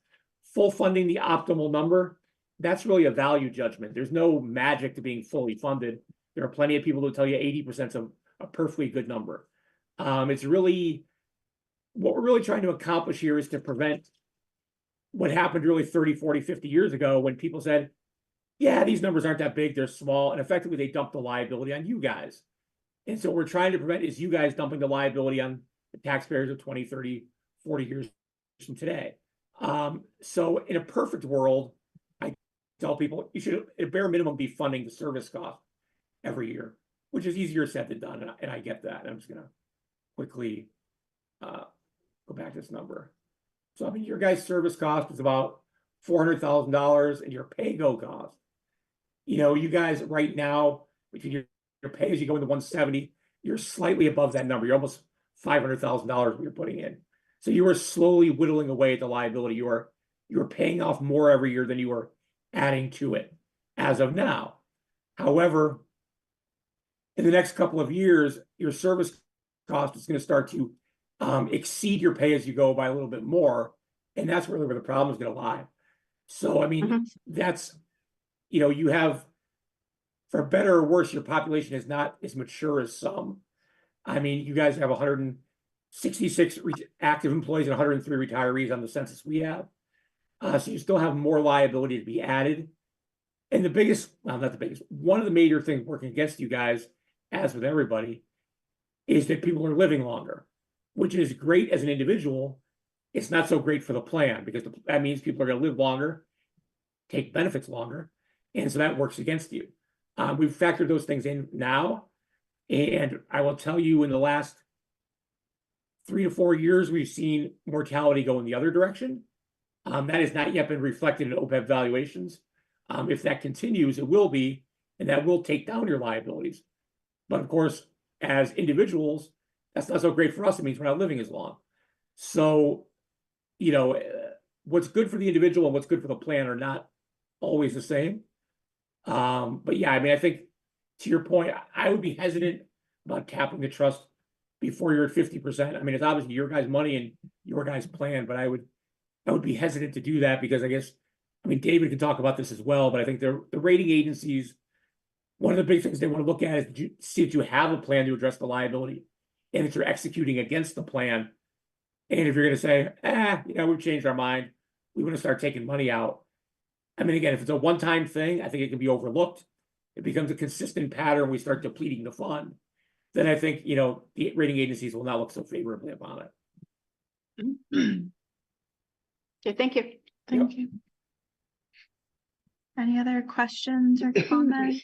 full funding the optimal number? That's really a value judgment. There's no magic to being fully funded. There are plenty of people who tell you 80% is a perfectly good number. It's really, what we're really trying to accomplish here is to prevent what happened really 30, 40, 50 years ago when people said, yeah, these numbers aren't that big, they're small, and effectively they dumped the liability on you guys. And so what we're trying to prevent is you guys dumping the liability on the taxpayers of 20, 30, 40 years from today. So in a perfect world, I tell people you should at bare minimum be funding the service cost every year, which is easier said than done. And I get that. I'm just going to quickly go back to this number. So I mean, your guys' service cost is about $400,000 and your pay-go cost. You guys right now, between your pay as you go into 170, you're slightly above that number. You're almost $500,000 you're putting in. So you are slowly whittling away at the liability. You are paying off more every year than you are adding to it as of now. However, in the next couple of years, your service cost is going to start to exceed your pay as you go by a little bit more. And that's really where the problem is going to lie. So, I mean, that's, you have, for better or worse, your population is not as mature as some. I mean, you guys have 166 active employees and 103 retirees on the census we have. So you still have more liability to be added. And the biggest, well, not the biggest, one of the major things working against you guys, as with everybody, is that people are living longer, which is great as an individual. It's not so great for the plan because that means people are going to live longer, take benefits longer. And so that works against you. We've factored those things in now. And I will tell you, in the last 3 to 4 years, we've seen mortality go in the other direction. That has not yet been reflected in OPEB valuations. If that continues, it will be, and that will take down your liabilities. But of course, as individuals, that's not so great for us. It means we're not living as long. So, you know, what's good for the individual and what's good for the plan are not always the same. But yeah, I mean, I think to your point, I would be hesitant about capping the trust before you're at 50%. I mean, it's obviously your guys' money and your guys' plan, but I would be hesitant to do that because I guess, I mean, David can talk about this as well, but I think the rating agencies, one of the big things they want to look at is see that you have a plan to address the liability and that you're executing against the plan. And if you're going to say, you know, we've changed our mind, we want to start taking money out. I mean, again, if it's a one-time thing, I think it can be overlooked. It becomes a consistent pattern. We start depleting the fund. Then I think, you know, the rating agencies will not look so favorably upon it. Okay, thank you. Thank you. Any other questions or comments?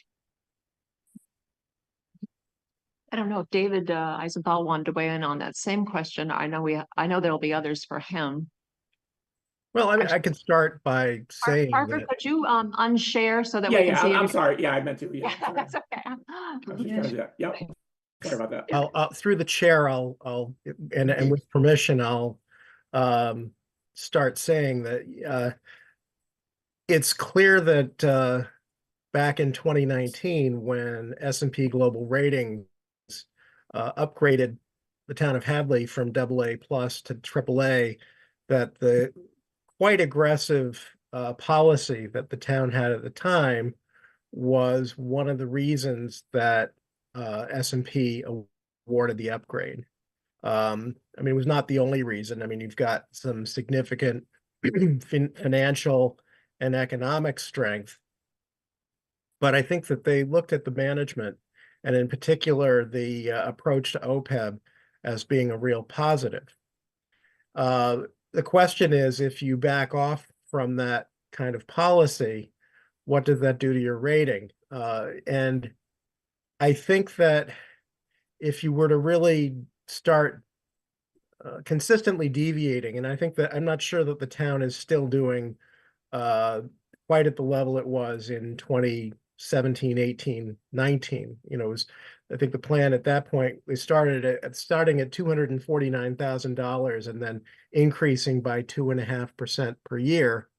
I don't know if David Eisenthal wanted to weigh in on that same question. I know there'll be others for him. Well, I mean, I could start by saying Parker, that. could you unshare so that we Yeah, can see? I'm sorry. Yeah, I meant to. Yeah, Yeah, that's okay. I was just trying to do that. Yep. Sorry about that. I'll through the chair, and with permission, I'll start saying that it's clear that back in 2019, when S&P Global Ratings upgraded the town of Hadley from AA+ to AAA, that the quite aggressive policy that the town had at the time was one of the reasons that S&P awarded the upgrade. I mean, it was not the only reason. I mean, you've got some significant financial and economic strength, but I think that they looked at the management and in particular the approach to OPEB as being a real positive. The question is, if you back off from that kind of policy, what does that do to your rating? And I think that if you were to really start consistently deviating, and I think that I'm not sure that the town is still doing quite at the level it was in 2017, 18, 19. You know, it was, I think the plan at that point, they starting at $249,000 and then increasing by 2.5% per year.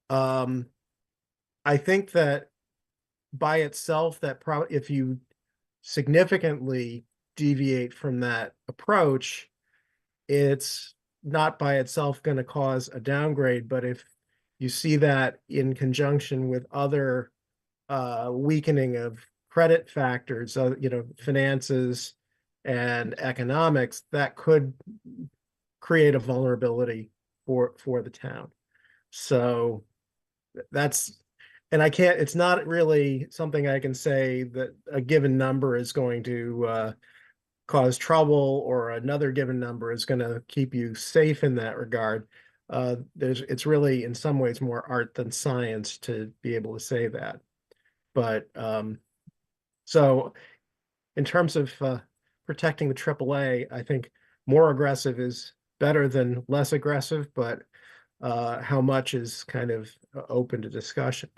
I think that by itself, that if you significantly deviate from that approach, it's not by itself going to cause a downgrade. But if you see that in conjunction with other weakening of credit factors, you know, finances and economics, that could create a vulnerability for the town. So that's, and I can't, it's not really something I can say that a given number is going to cause trouble or another given number is going to keep you safe in that regard. It's really in some ways more art than science to be able to say that. But so in terms of protecting the AAA, I think more aggressive is better than less aggressive, but how much is kind of open to discussion.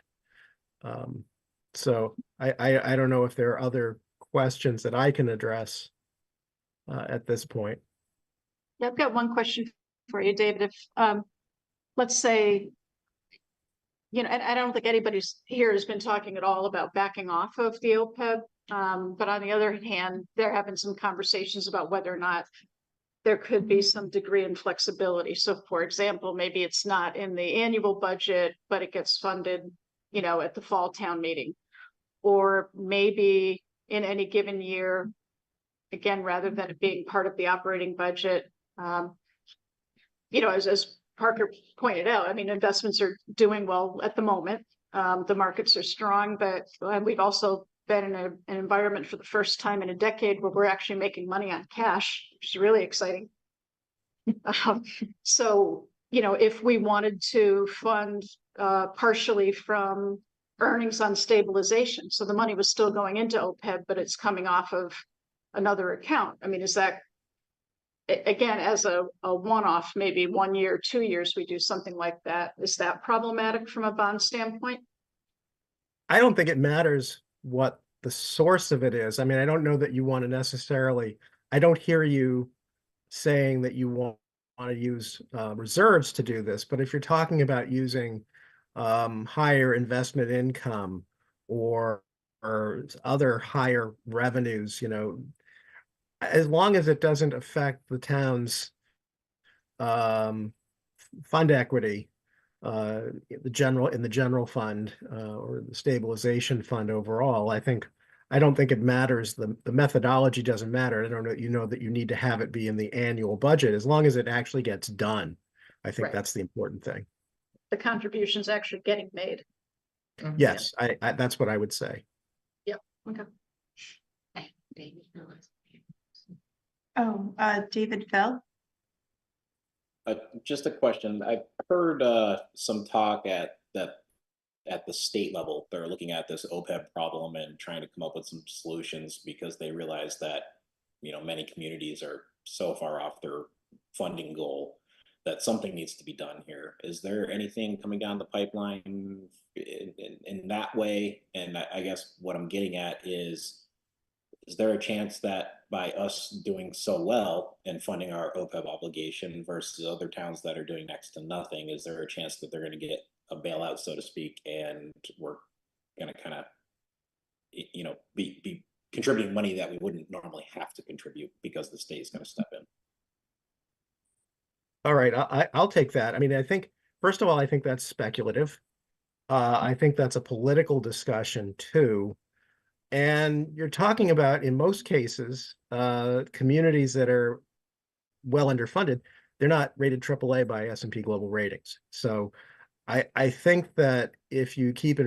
So I don't know if there are other questions that I can address at this point. Yeah, I've got one question for you, David. If let's say, you know, and I don't think anybody's here has been talking at all about backing off of the OPEB. But on the other hand, they're having some conversations about whether or not there could be some degree in flexibility. So for example, maybe it's not in the annual budget, but it gets funded, you know, at the fall town meeting. Or maybe in any given year, again, rather than it being part of the operating budget, you know, as Parker pointed out, I mean, investments are doing well at the moment. The markets are strong, but we've also been in an environment for the first time in a decade where we're actually making money on cash, which is really exciting. So, you know, if we wanted to fund partially from earnings on stabilization. So the money was still going into OPEB, but it's coming off of another account. I mean, is that, again, as a one-off, maybe 1 year, 2 years, we do something like that. Is that problematic from a bond standpoint? I don't think it matters what the source of it is. I mean, I don't know that you want to necessarily, I don't hear you saying that you want to use reserves to do this, but if you're talking about using higher investment income or other higher revenues, you know, as long as it doesn't affect the town's fund equity, in the general fund or the stabilization fund overall, I don't think it matters. The methodology doesn't matter. I don't know, you know, that you need to have it be in the annual budget as long as it actually gets done. I think Right. that's the important thing. The contribution's actually getting made. Yes, I that's what I would say. Okay. Oh, David Phil. Just a question. I've heard some talk at the state level. They're looking at this OPEB problem and trying to come up with some solutions because they realize that, you know, many communities are so far off their funding goal that something needs to be done here. Is there anything coming down the pipeline in that way? And I guess what I'm getting at is there a chance that by us doing so well and funding our OPEB obligation versus other towns that are doing next to nothing, is there a chance that they're going to get a bailout, so to speak, and we're going to kind of, you know, be contributing money that we wouldn't normally have to contribute because the state is going to step in? All right, I'll take that. I mean, I think, first of all, I think that's speculative. I think that's a political discussion too. And you're talking about, in most cases, communities that are well underfunded, they're not rated AAA by S&P Global Ratings. So I think that if you keep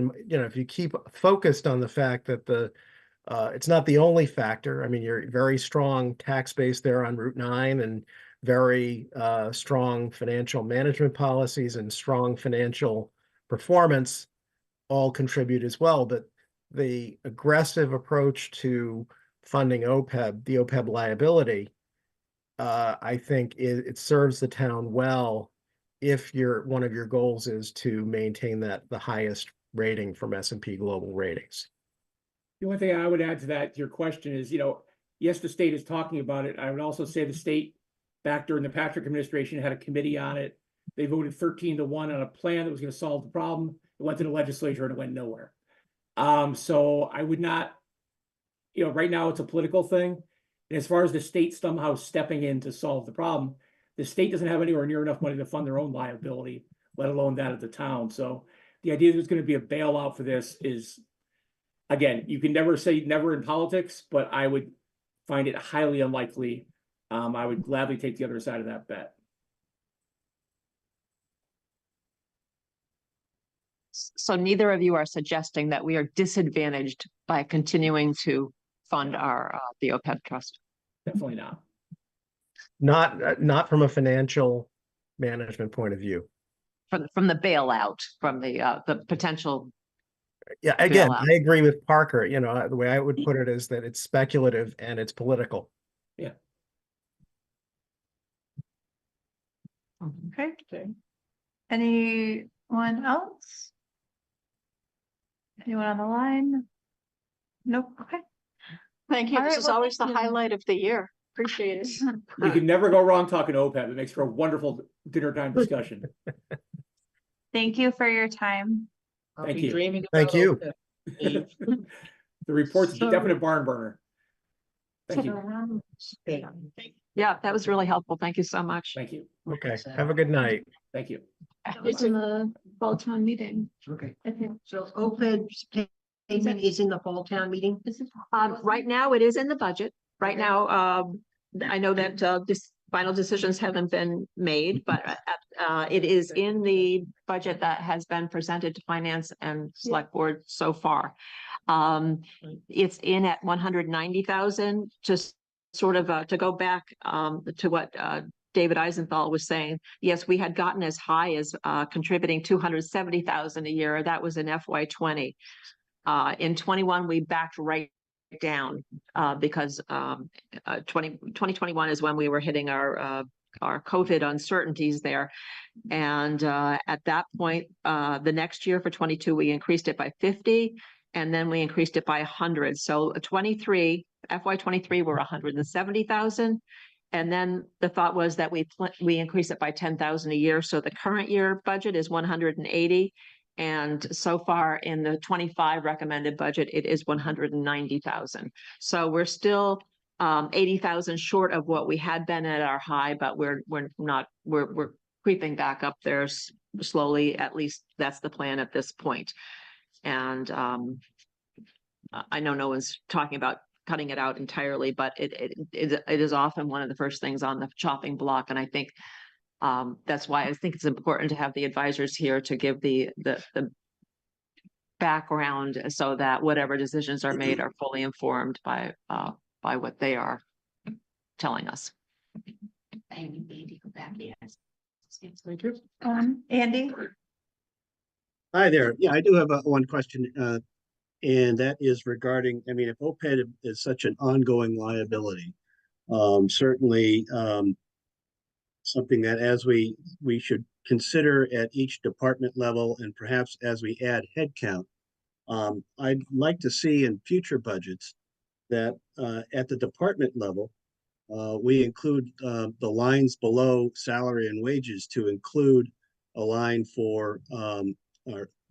focused on the fact that it's not the only factor. I mean, you're very strong tax base there on Route 9 and very strong financial management policies and strong financial performance all contribute as well. But the aggressive approach to funding OPEB, the OPEB liability, I think it serves the town well if one of your goals is to maintain the highest rating from S&P Global Ratings. The only thing I would add to that, to your question is, you know, yes, the state is talking about it. I would also say the state back during the Patrick administration had a committee on it. They voted 13-1 on a plan that was going to solve the problem. It went to the legislature and it went nowhere. So I would not, you know, right now it's a political thing. And as far as the state somehow stepping in to solve the problem, the state doesn't have anywhere near enough money to fund their own liability, let alone that of the town. So the idea that there's going to be a bailout for this is, again, you can never say never in politics, but I would find it highly unlikely. I would gladly take the other side of that bet. So neither of you are suggesting that we are disadvantaged by continuing to fund our the OPEB trust? Definitely not. Not from a financial management point of view. From the bailout, from the potential. Yeah, again, bailout. I agree with Parker. You know, the way I would put it is that it's speculative and it's political. Yeah. Okay. Anyone else? Anyone on the line? Nope. Okay. Thank you. All This right, is well, always the thank you. highlight of the year. Appreciate it. You can never go wrong talking OPEB. It makes for a wonderful dinner time discussion. Thank you for your time. I'll Thank be you. dreaming Thank about you. OPEB. The report's a So- definite barn burner. Thank you. Yeah, that was really helpful. Thank you so much. Thank you. Okay, have a good night. Thank you. It's in the fall town meeting. Okay. Okay. So OPEB's payment is in the fall town meeting? Right now, it is in the budget. Right now, I know that this final decisions haven't been made, but it is in the budget that has been presented to finance and select board so far. It's in at 190,000, just sort of to go back to what David Eisenthal was saying, yes, we had gotten as high as contributing 270,000 a year. That was in FY20. In 21, we backed right down because 2021 is when we were hitting our COVID uncertainties there. And at that point, the next year for 22, we increased it by 50, and then we increased it by 100. So FY23 were 170,000. And then the thought was that we increase it by 10,000 a year. So the current year budget is 180. And so far in the 25 recommended budget, it is 190,000. So we're still 80,000 short of what we had been at our high, but we're creeping back up there slowly. At least that's the plan at this point. And I know no one's talking about cutting it out entirely, but it is often one of the first things on the chopping block. And I think that's why I think it's important to have the advisors here to give the background so that whatever decisions are made are fully informed by what they are telling us. Andy, go back. Yes. Thank you. Andy? Hi there. Yeah, I do have one question, and that is regarding, I mean, if OPEB is such an ongoing liability, certainly something that as we should consider at each department level, and perhaps as we add headcount, I'd like to see in future budgets that at the department level, we include the lines below salary and wages to include a line for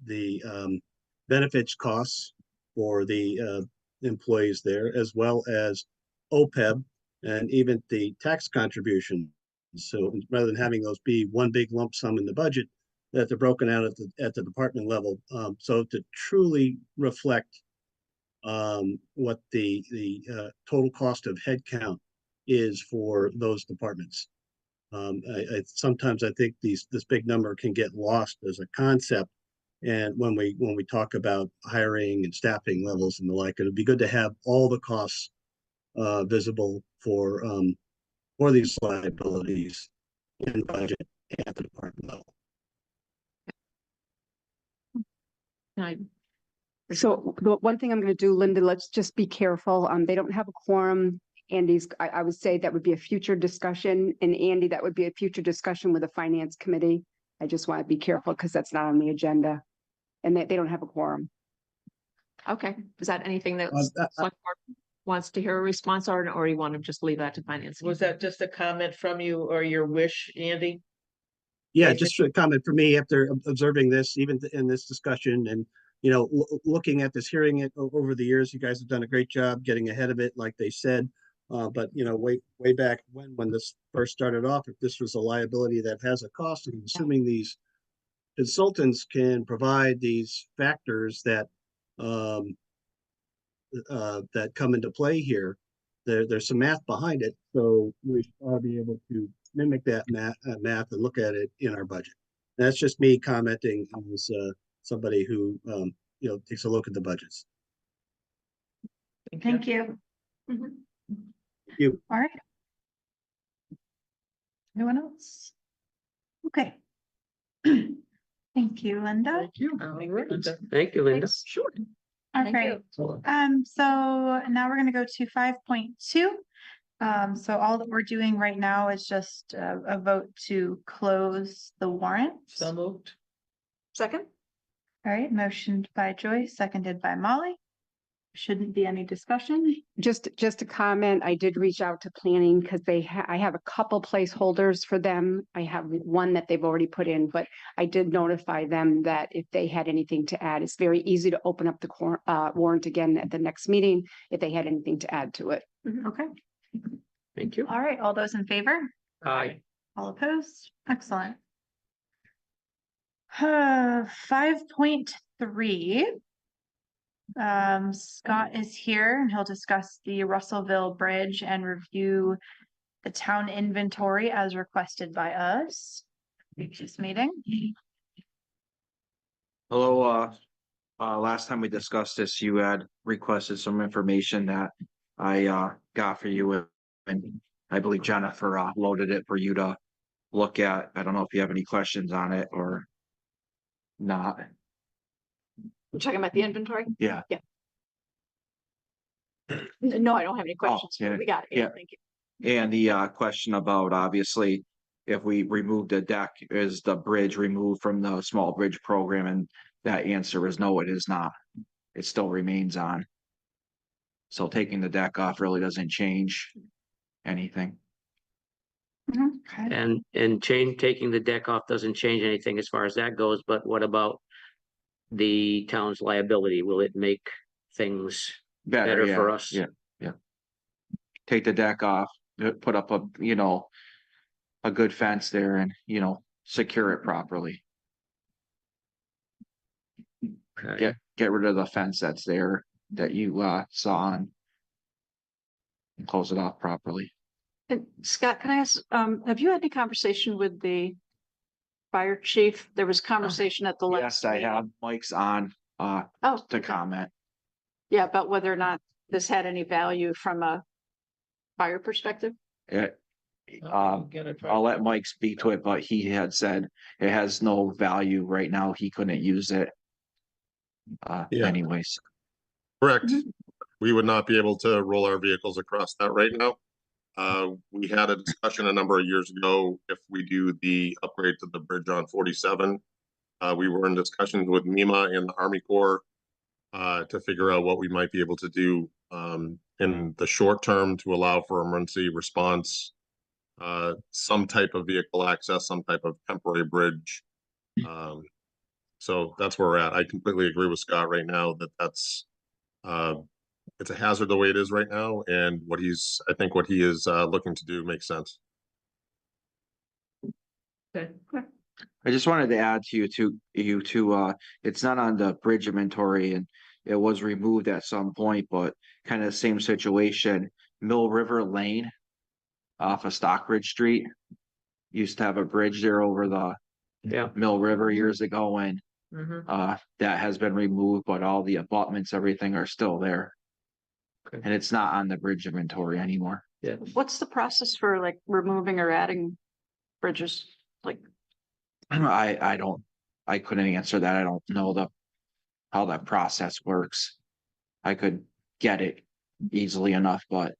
the benefits costs for the employees there, as well as OPEB and even the tax contribution. So rather than having those be one big lump sum in the budget, that they're broken out at the department level, so to truly reflect what the total cost of headcount is for those departments. Sometimes I think this big number can get lost as a concept, and when we talk about hiring and staffing levels and the like, it'd be good to have all the costs visible for these liabilities in the budget at the department level. So the one thing I'm going to do, Linda, let's just be careful. They don't have a quorum. Andy's, I would say that would be a future discussion, and Andy, that would be a future discussion with the finance committee. I just want to be careful because that's not on the agenda, and they don't have a quorum. Okay, is that anything that select board wants to hear a response on, or you want to just leave that to finance? Was that just a comment from you or your wish, Andy? Yeah, just a comment for me after observing this, even in this discussion, and looking at this, hearing it over the years. You guys have done a great job getting ahead of it, like they said. But way back when this first started off, if this was a liability that has a cost, and assuming these consultants can provide these factors that that come into play here, there's some math behind it. So we ought to be able to mimic that math and look at it in our budget. And that's just me commenting as somebody who takes a look at the budgets. Thank you. Thank you. All right. Anyone else? Okay. Thank you, Linda. Thank you. Thank you, Linda. Sure. All Thank right. So now we're going to go to 5.2. So all that we're doing right now is just a vote to close the warrant. So moved. Second? All right, motioned by Joyce, seconded by Molly. Shouldn't be any discussion. Just a comment, I did reach out to planning because I have a couple placeholders for them. I have one that they've already put in, but I did notify them that if they had anything to add, it's very easy to open up the warrant again at the next meeting if they had anything to add to it. Okay. Thank you. All right, all those in favor? Aye. All opposed? Excellent. 5.3. Scott is here and he'll discuss the Russellville Bridge and review the town inventory as requested by us. Previous meeting. Hello, last time we discussed this, you had requested some information that I got for you, and I believe Jennifer loaded it for you to look at. I don't know if you have any questions on it or not. You're talking about the inventory? Yeah. No, I don't have any questions. yeah, We got it. yeah. Thank you. And the question about obviously, if we remove the deck, is the bridge removed from the small bridge program? And that answer is no, it is not. It still remains on. So taking the deck off really doesn't change anything. Okay. And taking the deck off doesn't change anything as far as that goes, but what about the town's liability? Will it make things better for us? Yeah. Take the deck off, put up a, a good fence there and, secure it properly. Okay. Get rid of the fence that's there that you saw and close it off properly. And Scott, can I ask, have you had any conversation with the fire chief? There was conversation at the last. Yes, I have. Mike's on to okay. comment. Yeah, about whether or not this had any value from a fire perspective. I'll let Mike speak to it, but he had said it has no value right now. He couldn't use it. Anyways. Correct. We would not be able to roll our vehicles across that right now. We had a discussion a number of years ago if we do the upgrade to the bridge on 47. We were in discussions with MEMA and the Army Corps to figure out what we might be able to do in the short term to allow for emergency response, some type of vehicle access, some type of temporary bridge. So that's where we're at. I completely agree with Scott right now that that's it's a hazard the way it is right now, and I think what he is looking to do makes sense. Okay. I just wanted to add to you too, it's not on the bridge inventory and it was removed at some point, but kind of the same situation. Mill River Lane off of Stockbridge Street used to have a bridge there over the Mill River years ago, and that has been removed, but all the abutments, everything are still there. Okay. And it's not on the bridge inventory anymore. Yeah. What's the process for like removing or adding bridges? Like, I couldn't answer that. I don't know how that process works. I could get it easily enough, but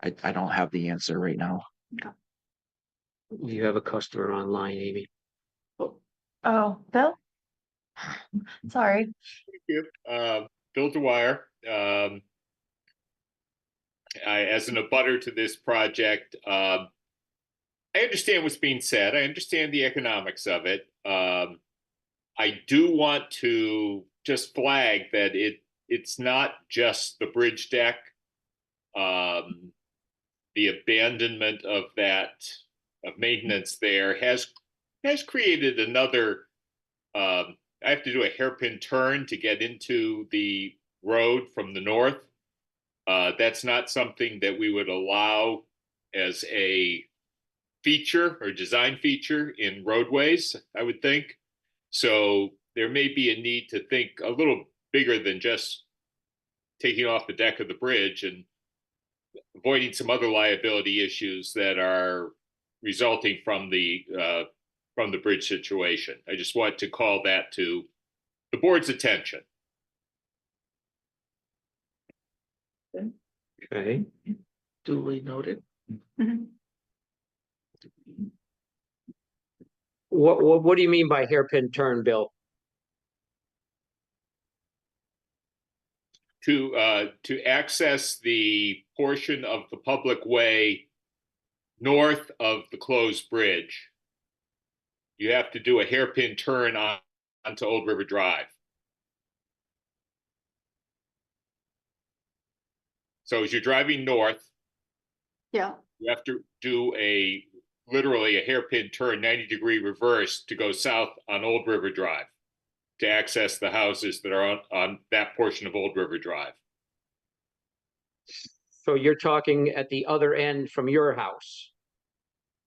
I don't have the answer right now. You have a customer online, Amy. Oh, Bill? Sorry. Thank you. Bill Dwyer. As an abutter to this project, I understand what's being said. I understand the economics of it. I do want to just flag that it's not just the bridge deck. The abandonment of maintenance there has created another. I have to do a hairpin turn to get into the road from the north. That's not something that we would allow as a feature or design feature in roadways, I would think. So there may be a need to think a little bigger than just taking off the deck of the bridge and avoiding some other liability issues that are resulting from the bridge situation. I just want to call that to the board's attention. Okay. Duly noted. What do you mean by hairpin turn, Bill? To access the portion of the public way north of the closed bridge, you have to do a hairpin turn onto Old River Drive. So as you're driving north, you have to do literally a hairpin turn, 90-degree reverse to go south on Old River Drive to access the houses that are on that portion of Old River Drive. So you're talking at the other end from your house?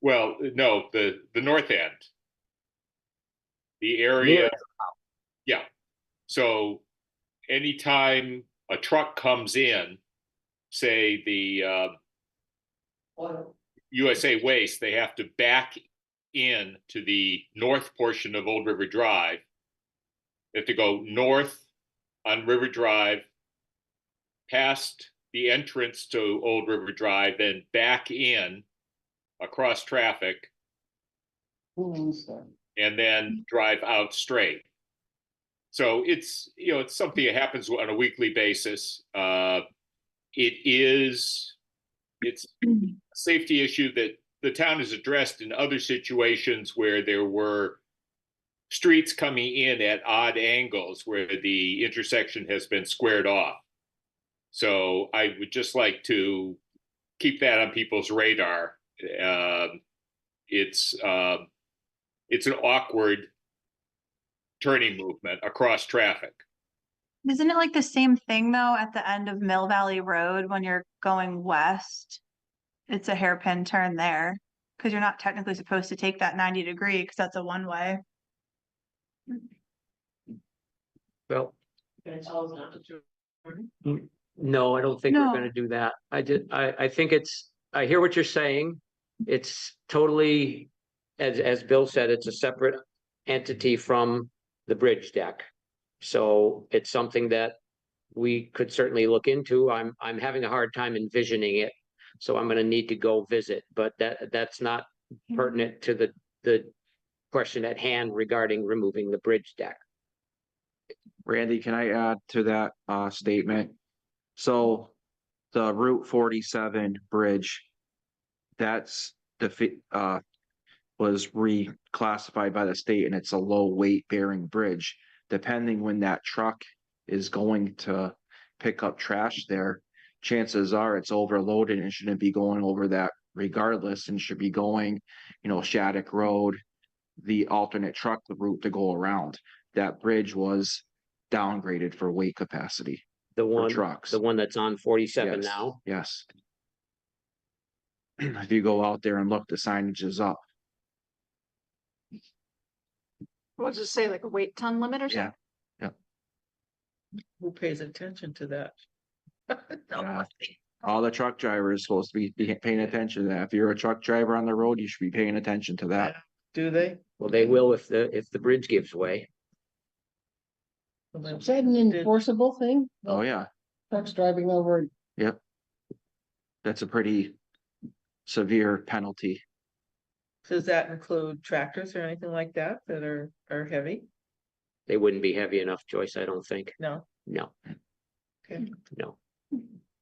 Well, no, the north end. The area. Yeah. So anytime a truck comes in, say the USA Waste, they have to back in to the north portion of Old River Drive. They have to go north on River Drive, past the entrance to Old River Drive, then back in across traffic, and then drive out straight. So it's, you know, it's something that happens on a weekly basis. It's a safety issue that the town has addressed in other situations where there were streets coming in at odd angles where the intersection has been squared off. So I would just like to keep that on people's radar. It's an awkward turning movement across traffic. Isn't it like the same thing though at the end of Mill Valley Road when you're going west? It's a hairpin turn there because you're not technically supposed to take that 90-degree because that's a one-way. Well, Mm-hmm. no, I don't think we're No. gonna do that. I think I hear what you're saying. It's totally, as Bill said, it's a separate entity from the bridge deck. So it's something that we could certainly look into. I'm having a hard time envisioning it. So I'm gonna need to go visit, but that's not pertinent to the question at hand regarding removing the bridge deck. Randy, can I add to that statement? So the Route 47 bridge, that's was reclassified by the state, and it's a low weight bearing bridge. Depending when that truck is going to pick up trash there, chances are it's overloaded and shouldn't be going over that regardless, and should be going, you know, Shattuck Road, the alternate truck route to go around. That bridge was downgraded for weight capacity. The one, trucks. the one that's on 47 Yes, now. yes. If you go out there and look, the signage is up. What does it say, like a weight ton limit or something? Yeah. Who pays attention to that? Yeah. All the truck drivers supposed to be paying attention to that. If you're a truck driver on the road, you should be paying attention to that. Do they? Well, they will if the bridge gives way. Is that an enforceable thing? Oh, yeah. Trucks driving over. Yep. That's a pretty severe penalty. Does that include tractors or anything like that are heavy? They wouldn't be heavy enough, Joyce, I don't think. No, No, okay, no.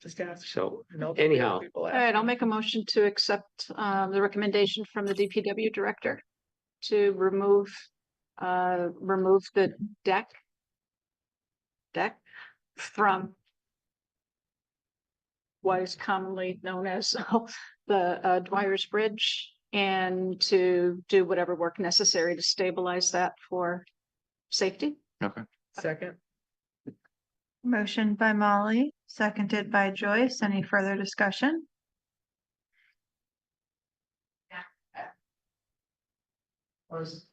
just ask. So No, anyhow, people All ask. right, I'll make a motion to accept the recommendation from the DPW director to remove the deck from what is commonly known as the Dwyer's Bridge, and to do whatever work necessary to stabilize that for safety. Okay. Second, Motion by Molly, seconded by Joyce. Any further discussion? it's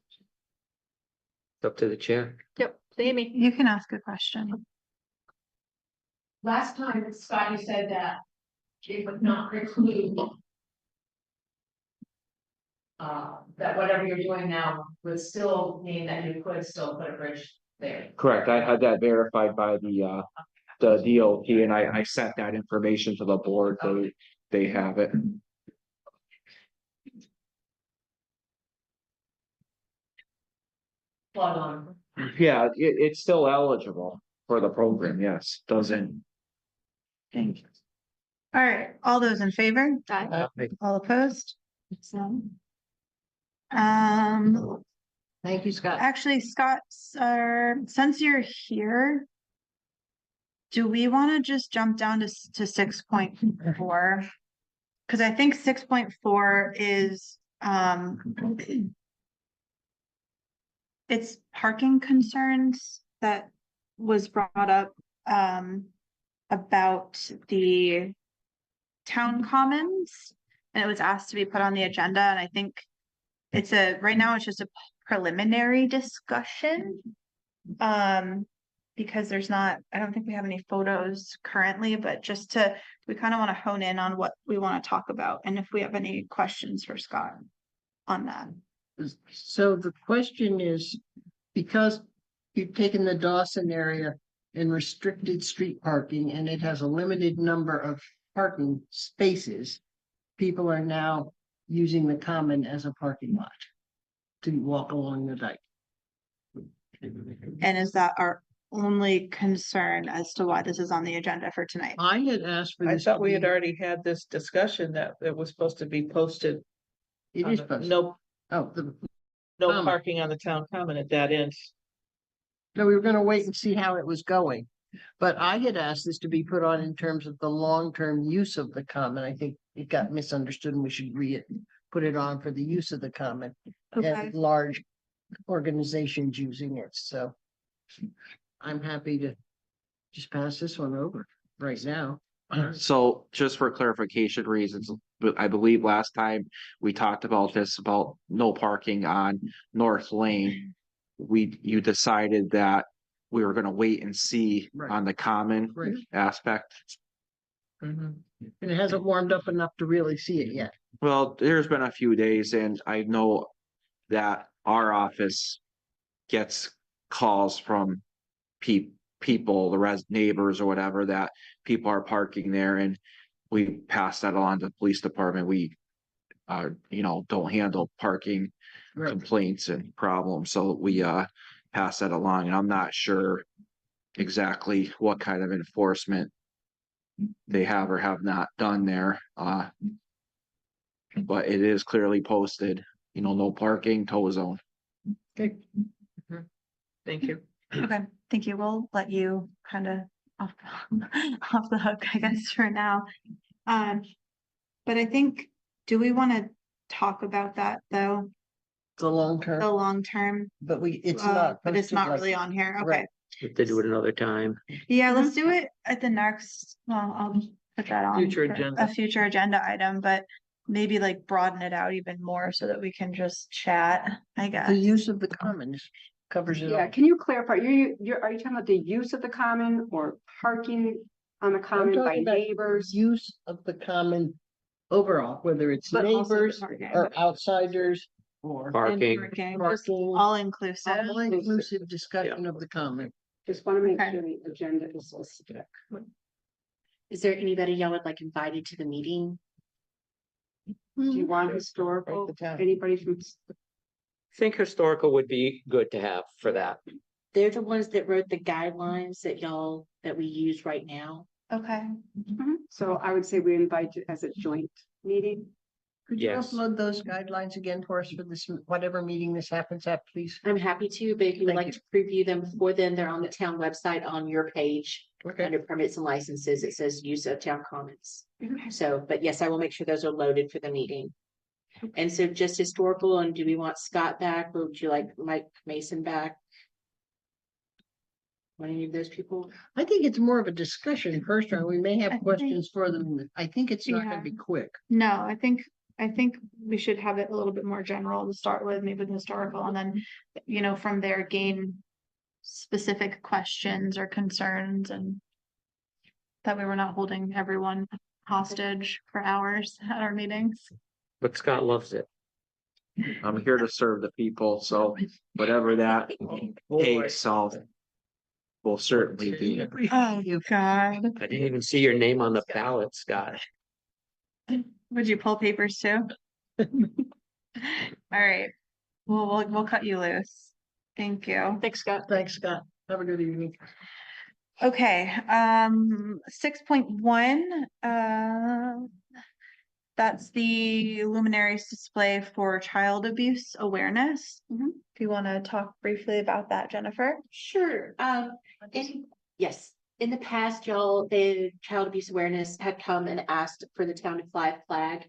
up to the chair. Yep, Amy. You can ask a question. Last time Scotty said that it would not preclude that whatever you're doing now would still mean that you could still put a bridge there. Correct. I had that verified by the DOT, and I sent that information to the board. They have it. Plug on. Yeah, it's still eligible for the program. Yes, doesn't. Thank you. All right, all those in favor? Aye. All opposed? Thank you, Scott. Actually, Scott, since you're here, do we want to just jump down to 6.4? Because I think 6.4 is, it's parking concerns that was brought up, about the town commons. And it was asked to be put on the agenda, and I think right now it's just a preliminary discussion. because there's not, I don't think we have any photos currently, but we kind of want to hone in on what we want to talk about and if we have any questions for Scott on that. So the question is, because you've taken the Dawson area and restricted street parking, and it has a limited number of parking spaces, people are now using the common as a parking lot to walk along the dike. And is that our only concern as to why this is on the agenda for tonight? I had asked for I this. thought to we had be- already had this discussion that it was supposed to be posted. It on is the- posted. No, Oh, no common. parking on the town common at that end. no, we were gonna wait and see how it was going. But I had asked this to be put on in terms of the long-term use of the common. I think it got misunderstood and we should put it on for the use of the common. Okay. And large organizations using it, so. I'm happy to just pass this one over right now. So just for clarification reasons, but I believe last time we talked about this, about no parking on North Lane. You decided that we were gonna wait and see Right. on the common Right. aspect. And it hasn't warmed up enough to really see it yet. Well, there's been a few days and I know that our office gets calls from people, the neighbors or whatever, that people are parking there and we pass that on to the police department. We don't handle parking Right. complaints and problems, so we pass that along, and I'm not sure exactly what kind of enforcement they have or have not done there. But it is clearly posted, no parking, tow zone. Okay. Thank you. Okay, thank you. We'll let you kind of off, off the hook, I guess, for now. But I think, do we want to talk about that though? The long The term, long term, but it's but it's posted not like- really on here. Okay. Right. If they do it another time. Yeah, let's do it at the next, well, I'll put that on. Future for agenda. A future agenda item, but maybe like broaden it out even more so that we can just chat, I guess. The use of the commons covers it Yeah, all. can you clarify, are you talking about the use of the common or parking on the I'm common by talking about neighbors? use of the common overall, whether it's But also the neighbors parking. or outsiders or And Parking, parking, just parking. all inclusive. all inclusive discussion of the common. Just want to make Okay. sure the agenda is specific. Is there anybody y'all would like invited to the meeting? Do you want historical, Write the town. anybody from? I think historical would be good to have for that. They're the ones that wrote the guidelines that we use right now. Okay. So I would say we invite you as a joint meeting. Could you Yes. upload those guidelines again for us for this, whatever meeting this happens at, please? I'm happy to, but if you would Thank like to preview them before then, they're on the town website on your page. Okay. Under permits and licenses, it says use of town commons. So, but yes, I will make sure those are loaded for the meeting. And so just historical, and do we want Scott back, or would you like Mike Mason back? Want any of those people? I think it's more of a discussion first, and we may I have think- questions for them. I think it's not Yeah. gonna be quick. No, I think we should have it a little bit more general to start with, maybe with historical, and then, from there gain specific questions or concerns, and that way we're not holding everyone hostage for hours at our meetings. But Scott loves it. I'm here to serve the people, so whatever that takes, will certainly be. Oh, you God. I didn't even see your name on the ballot, Scott. Would you pull papers too? All right. We'll cut you loose. Thank you. Thanks, Scott. Thanks, Scott. Have a good evening. Okay, 6.1, that's the luminaries display for child abuse awareness. If you want to talk briefly about that, Jennifer? Sure, yes, in the past, y'all, the child abuse awareness had come and asked for the town to fly a flag.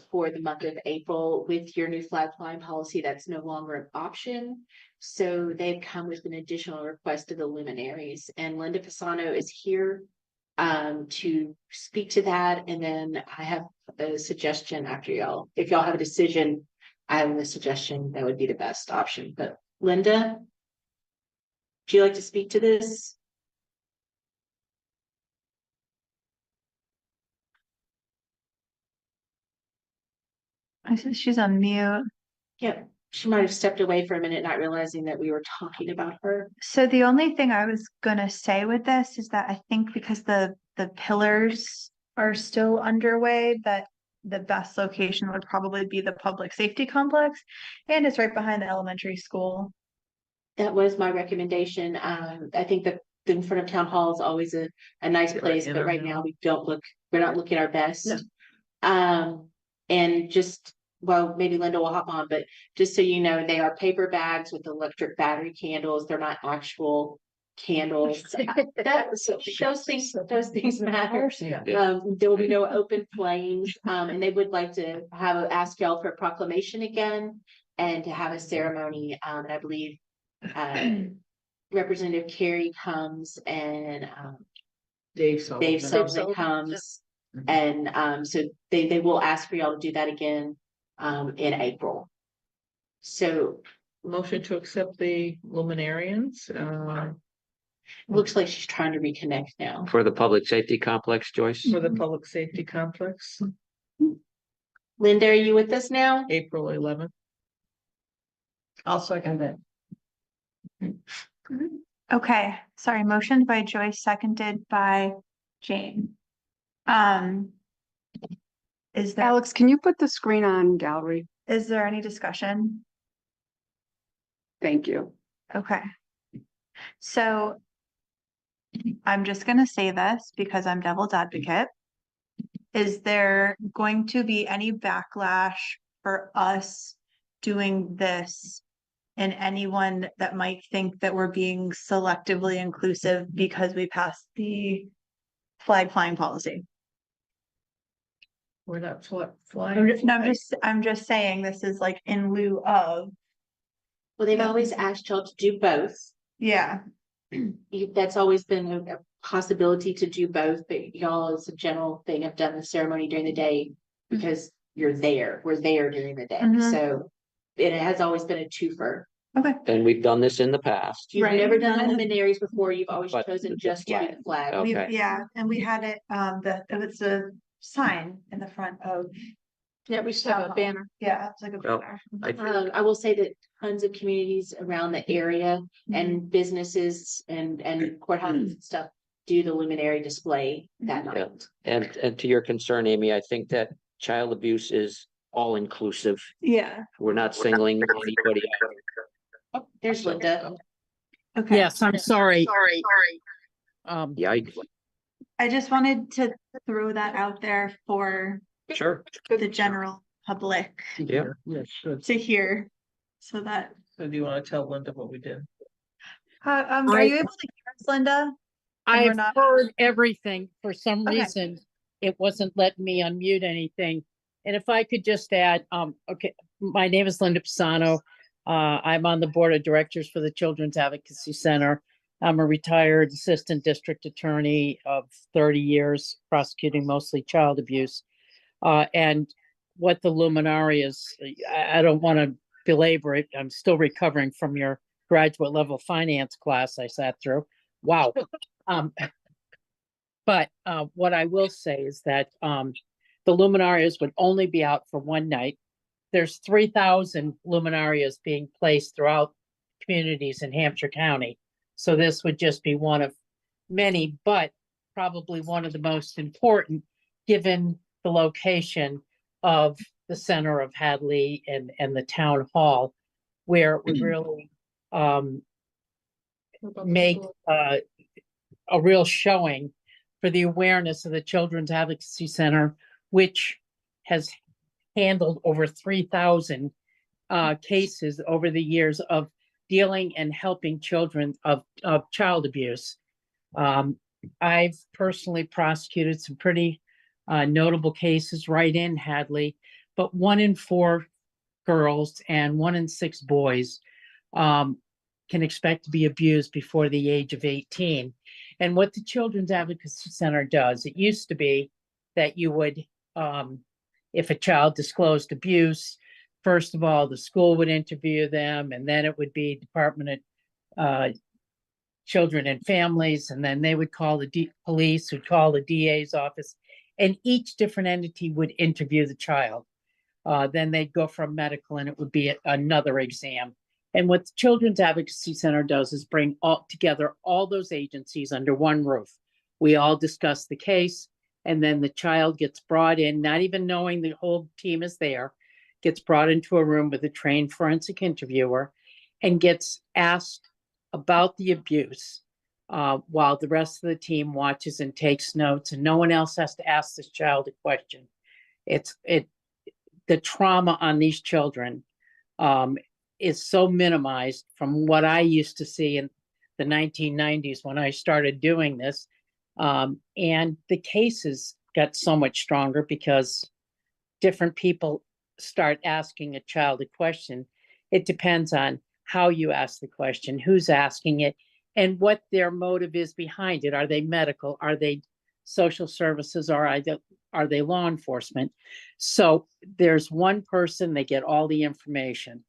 For the month of April. With your new flag flying policy, that's no longer an option. So they've come with an additional request to the luminaries, and Linda Pisano is here to speak to that. And then I have a suggestion after y'all. If y'all have a decision, I have a suggestion that would be the best option, but Linda? Would you like to speak to this? I said she's on mute. Yep, she might have stepped away for a minute, not realizing that we were talking about her. So the only thing I was gonna say with this is that I think because the pillars are still underway, that the best location would probably be the public safety complex, and it's right behind the elementary school. That was my recommendation. I think that in front of town hall is always a nice place, but right now we're not looking our best. And just, well, maybe Linda will hop on, but just so you know, they are paper bags with electric battery candles. They're not actual candles. Those things matter. There will be no open flames, and they would like to ask y'all for a proclamation again and to have a ceremony. And I believe Representative Carey comes and Dave Dave Sullivan. Sullivan comes. And so they will ask for y'all to do that again in April. So Motion to accept the luminarians. looks like she's trying to reconnect now. For the public safety complex, Joyce? For the public safety complex, Linda, are you with us now? April 11th. I'll second that. Okay, sorry, motioned by Joyce, seconded by Jane. Is there, Alex, can you put the screen on gallery? is there any discussion? Thank you. Okay. So I'm just gonna say this because I'm devil's advocate. Is there going to be any backlash for us doing this and anyone that might think that we're being selectively inclusive because we passed the flag flying policy? We're not flying. I'm just saying this is like in lieu of. Well, they've always asked y'all to do both. Yeah. That's always been a possibility to do both, but y'all as a general thing have done the ceremony during the day because you're there. We're there during the day. Mhm. So it has always been a twofer. Okay. And we've done this in the past. You've Right. never done the luminaries before. You've always But- chosen just to do the flag. Okay. Yeah, and we had it, it was a sign in the front of. Yeah, we used to have a banner. Yeah, it's like a Well, banner. I will say that tons of communities around the area and businesses and courthouses and stuff do the luminary display that Yeah. night. And to your concern, Amy, I think that child abuse is all inclusive. Yeah. We're not singling anybody out. Oh, there's Linda. Okay. Yes, I'm sorry. Yeah, I just wanted to throw that out there for sure. the general public Yeah. Yes, good. to hear, so that. So do you want to tell Linda what we did? Are you able to hear us, Linda? And we're I've not- heard everything. For some Okay. reason, it wasn't letting me unmute anything. And if I could just add, okay, my name is Linda Pisano. I'm on the board of directors for the Children's Advocacy Center. I'm a retired assistant district attorney of 30 years, prosecuting mostly child abuse. And what the luminary is, I don't want to belabor it. I'm still recovering from your graduate level finance class I sat through. Wow. But what I will say is that the luminarias would only be out for one night. There's 3,000 luminarias being placed throughout communities in Hampshire County. So this would just be one of many, but probably one of the most important, given the location of the center of Hadley and the town hall, where it would really make a real showing for the awareness of the Children's Advocacy Center, which has handled over 3,000 cases over the years of dealing and helping children of child abuse. I've personally prosecuted some pretty notable cases right in Hadley, but 1 in 4 girls and 1 in 6 boys can expect to be abused before the age of 18. And what the Children's Advocacy Center does, it used to be that you would, if a child disclosed abuse, first of all, the school would interview them, and then it would be Department of children and families, and then they would call the police, who'd call the DA's office, and each different entity would interview the child. Then they'd go for a medical, and it would be another exam. And what the Children's Advocacy Center does is bring together all those agencies under one roof. We all discuss the case, and then the child gets brought in, not even knowing the whole team is there, gets brought into a room with a trained forensic interviewer and gets asked about the abuse while the rest of the team watches and takes notes, and no one else has to ask this child a question. The trauma on these children is so minimized from what I used to see in the 1990s when I started doing this. And the cases got so much stronger because different people start asking a child a question. It depends on how you ask the question, who's asking it, and what their motive is behind it. Are they medical? Are they social services? Or are they law enforcement? So there's one person, they get all the information.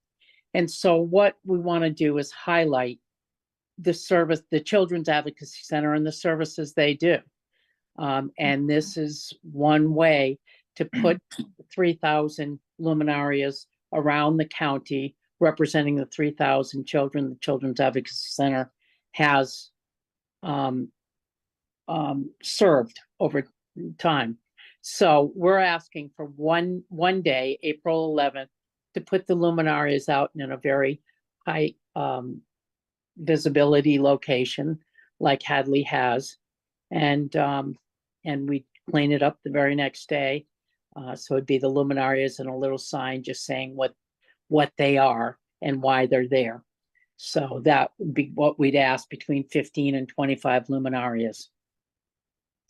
And so what we want to do is highlight the Children's Advocacy Center and the services they do. And this is one way to put 3,000 luminarias around the county representing the 3,000 children the Children's Advocacy Center has served over time. So we're asking for one day, April 11th, to put the luminarias out in a very high visibility location like Hadley has. And we clean it up the very next day. So it'd be the luminarias and a little sign just saying what they are and why they're there. So that would be what we'd ask, between 15 and 25 luminarias.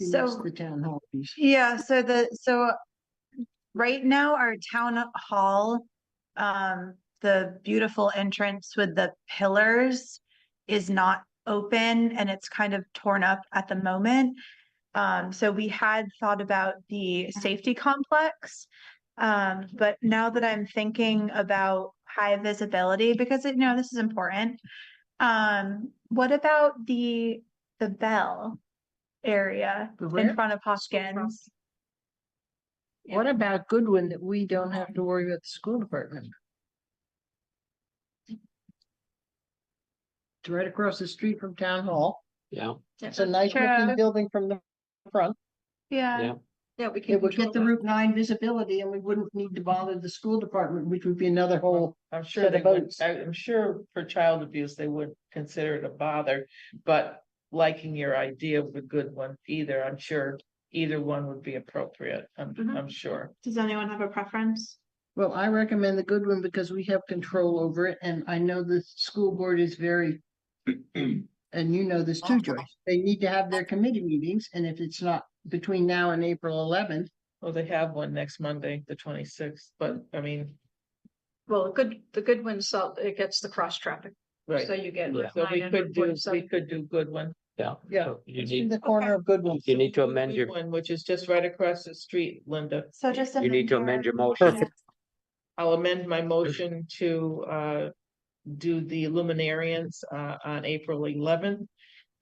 So the town hall piece. Yeah, so right now our town hall, the beautiful entrance with the pillars is not open and it's kind of torn up at the moment. So we had thought about the safety complex. But now that I'm thinking about high visibility, because this is important. What about the bell area in front of Hoskins? What about Goodwin that we don't have to worry about the school department? It's right across the street from town hall. Yeah. It's a nice looking building from the front. Yeah. Yeah, it would get the Route 9 visibility and we wouldn't need to bother the school department, which would be another whole I'm sure set they of would, votes. I'm sure for child abuse, they would consider it a bother, but liking your idea of a good one either, I'm sure either one would be appropriate. I'm sure. Does anyone have a preference? Well, I recommend the Goodwin because we have control over it and I know the school board is very, and you know this too, Joyce, they need to have their committee meetings and if it's not between now and April 11th. Well, they have one next Monday, the 26th, but I mean, Well, the Goodwin, so it gets the cross traffic. right. So you get. Yeah. So we 9 and could do 47. good one. Yeah. Yeah. So You It's in need, the corner of Goodwin. you need to amend your, One, which is just right across the street, Linda. So just you need to amend your motion. I'll amend my motion to do the luminarians on April 11th.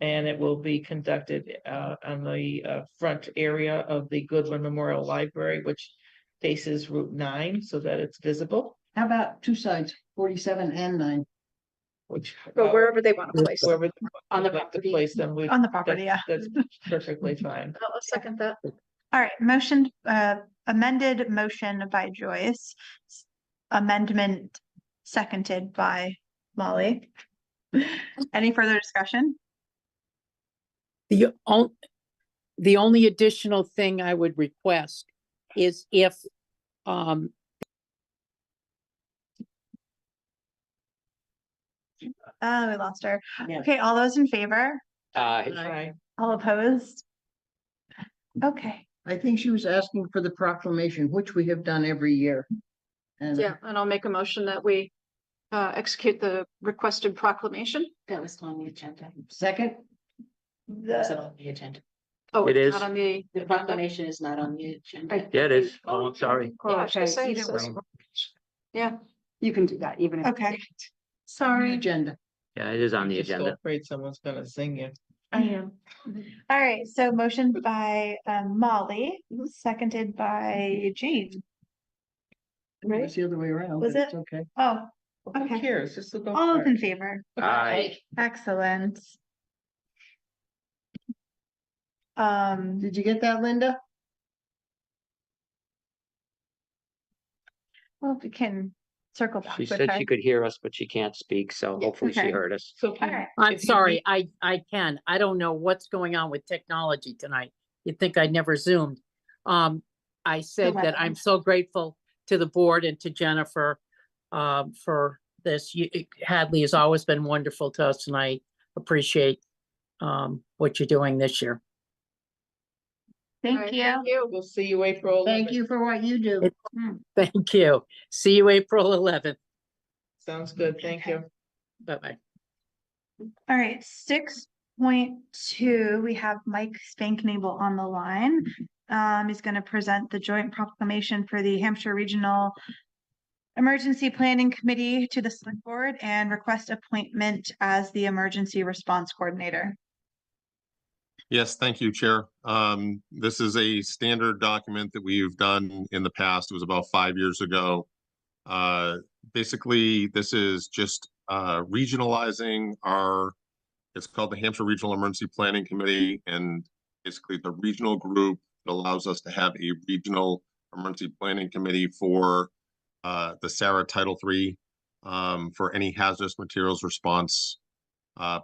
And it will be conducted on the front area of the Goodwin Memorial Library, which faces Route 9 so that it's visible. How about two sides, 47 and 9? Which But wherever they want to place it. wherever On the they'd like to property. place them, On the property, yeah. that's perfectly fine. I'll second that. All right, amended motion by Joyce. Amendment seconded by Molly. Any further discussion? The only additional thing I would request is if Oh, we lost her. Yeah. Okay, all those in favor? Aye. All opposed? Okay, I think she was asking for the proclamation, which we have done every year. And Yeah, and I'll make a motion that we execute the requested proclamation. That was on the agenda. second, Was it on the agenda? Oh, It it's is. not on the. The proclamation is not on the agenda. Yeah, it is. Oh, I'm sorry. Yeah, I was gonna Okay, say, it either says- way. Yeah, You can do that even if. okay. the Sorry. agenda. Yeah, it is on the Just so agenda. afraid someone's gonna zing you. I am. All right, so motion by Molly, seconded by Jane. Right? It's the other way around. Was but it's it? Okay. Oh, Who okay. cares? Just look. All those in favor? Aye. Excellent. Did you get that, Linda? Well, we can circle back. She with said her. she could hear us, but she can't speak, so hopefully she okay. heard us. So All right. I'm if you sorry, I can. I don't know what's going on with technology tonight. You'd think I'd never zoomed. I said that I'm so grateful to the board and to Jennifer for this. Hadley has always been wonderful to us, and I appreciate what you're doing this year. Thank you. We'll see you April. Thank 11th. you for what you do. Thank you. See you April 11th. Sounds good. Thank you. Bye-bye. All right, 6.2, we have Mike Spanknable on the line. He's going to present the joint proclamation for the Hampshire Regional Emergency Planning Committee to the Select Board and request appointment as the Emergency Response Coordinator. Yes, thank you, Chair. This is a standard document that we've done in the past. It was about 5 years ago. Basically, this is just regionalizing it's called the Hampshire Regional Emergency Planning Committee, and basically the regional group that allows us to have a regional emergency planning committee for the SARA Title III for any hazardous materials response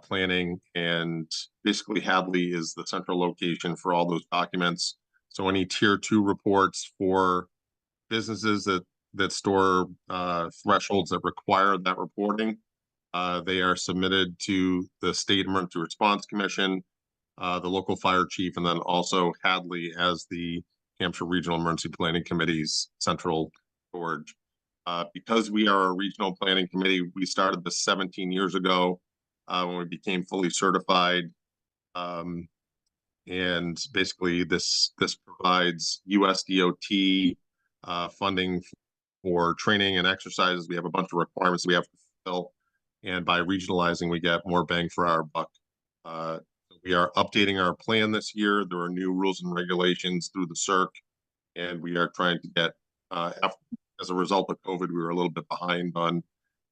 planning, and basically Hadley is the central location for all those documents. So any tier 2 reports for businesses that store thresholds that require that reporting, they are submitted to the State Emergency Response Commission, the local fire chief, and then also Hadley as the Hampshire Regional Emergency Planning Committee's central storage. Because we are a regional planning committee, we started this 17 years ago. When we became fully certified. And basically this provides USDOT funding for training and exercises. We have a bunch of requirements we have to fulfill. And by regionalizing, we get more bang for our buck. We are updating our plan this year. There are new rules and regulations through the CERC. And we are trying to get, as a result of COVID, we were a little bit behind on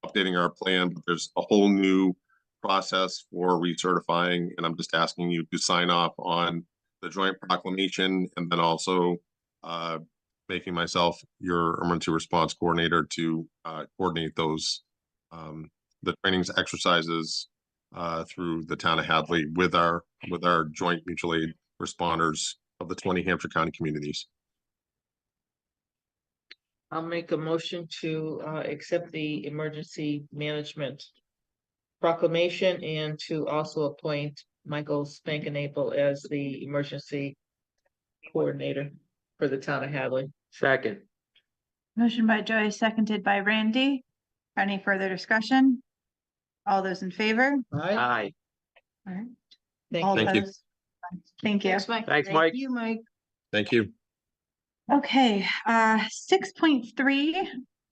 updating our plan, but there's a whole new process for recertifying, and I'm just asking you to sign off on the joint proclamation, and then also making myself your emergency response coordinator to coordinate those the trainings exercises through the town of Hadley with our joint mutual aid responders of the 20 Hampshire County communities. I'll make a motion to accept the emergency management proclamation and to also appoint Michael Spanknable as the emergency coordinator for the town of Hadley. Second. Motion by Joyce, seconded by Randy. Any further discussion? All those in favor? Aye. All right. Thank All you. Thank you. opposed? Thank you. Thanks, Mike. Thanks, Thank Mike. you, Mike. Thank you. Okay, 6.3,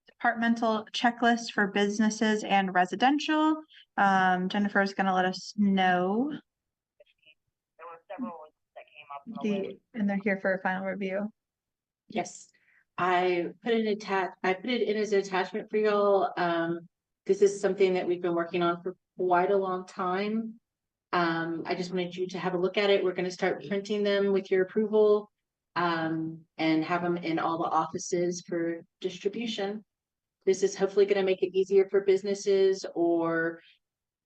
departmental checklist for businesses and residential. Jennifer is gonna let us know. And they're here for a final review. Yes, I put it in as an attachment for y'all. This is something that we've been working on for quite a long time. I just wanted you to have a look at it. We're gonna start printing them with your approval. And have them in all the offices for distribution. This is hopefully gonna make it easier for businesses or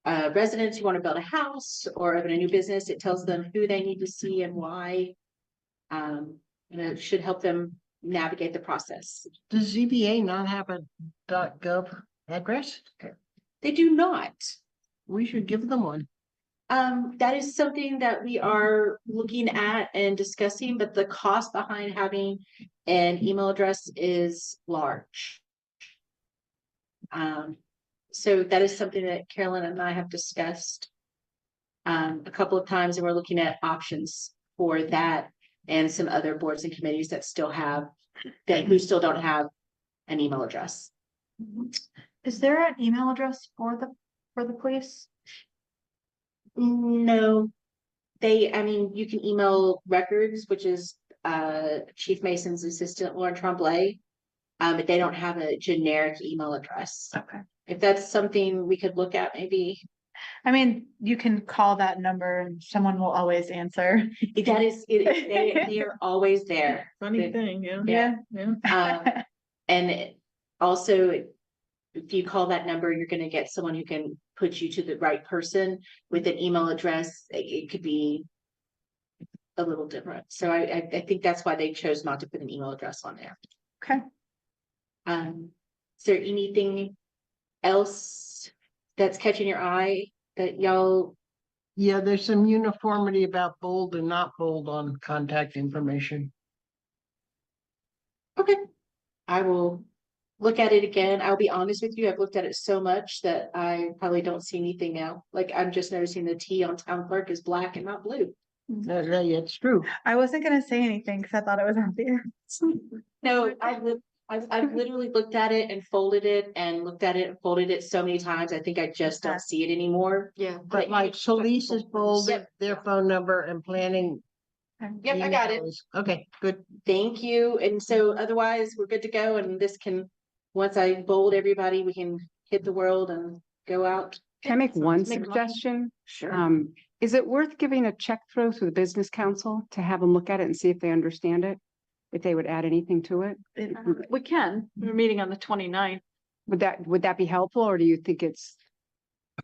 residents who want to build a house or open a new business. It tells them who they need to see and why. And it should help them navigate the process. Does ZBA not have a .gov address? They do not. We should give them one. That is something that we are looking at and discussing, but the cost behind having an email address is large. So that is something that Carolyn and I have discussed a couple of times, and we're looking at options for that and some other boards and committees that who still don't have an email address. Is there an email address for for the police? No, I mean, you can email records, which is Chief Mason's assistant, Lauren Tremblay. But they don't have a generic email address. Okay. If that's something we could look at, maybe. I mean, you can call that number and someone will always answer. That is, they are always there. Funny thing, yeah. Yeah. Yeah. And also, if you call that number, you're gonna get someone who can put you to the right person with an email address. It could be a little different. So I think that's why they chose not to put an email address on there. Okay. Is there anything else that's catching your eye that y'all? Yeah, there's some uniformity about bold and not bold on contact information. Okay, I will look at it again. I'll be honest with you, I've looked at it so much that I probably don't see anything now. Like, I'm just noticing the T on town clerk is black and not blue. No, it's true. I wasn't gonna say anything because I thought it was obvious. No, I've literally looked at it and folded it and looked at it and folded it so many times. I think I just don't see it anymore. Yeah. But like police is bolded, their phone number and planning. Yep, I got it. email is- Okay, good. Thank you. And so otherwise, we're good to go. And this can, once I bold everybody, we can hit the world and go out. Can I make one Make a motion? suggestion? Sure. Is it worth giving a check through to the business council to have them look at it and see if they understand it? If they would add anything to it? We can, we're meeting on the 29th. Would that be helpful, or do you think it's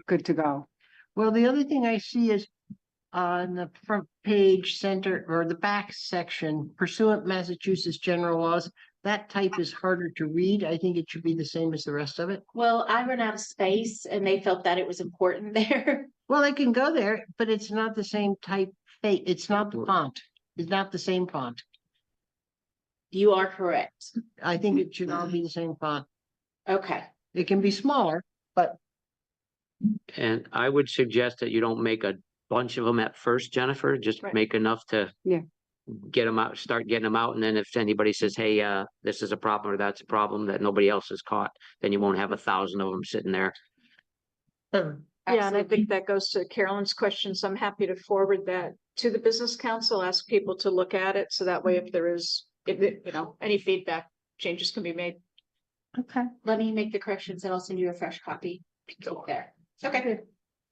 good to go? Well, the other thing I see is on the front page center or the back section, pursuant Massachusetts general laws, that type is harder to read. I think it should be the same as the rest of it. Well, I ran out of space and they felt that it was important there. Well, I can go there, but it's not the same type. It's not the font. It's not the same font. You are correct. I think it should all be the same font. Okay. It can be smaller, but And I would suggest that you don't make a bunch of them at first, Jennifer, just Right. make enough to Yeah. get them out, start getting them out. And then if anybody says, hey, this is a problem or that's a problem that nobody else has caught, then you won't have 1,000 of them sitting there. Yeah, and I think that goes to Carolyn's questions. I'm happy to forward that to the business council, ask people to look at it. So that way, if there is, any feedback, changes can be made. Okay. Let me make the corrections and I'll send you a fresh copy. There. Okay. All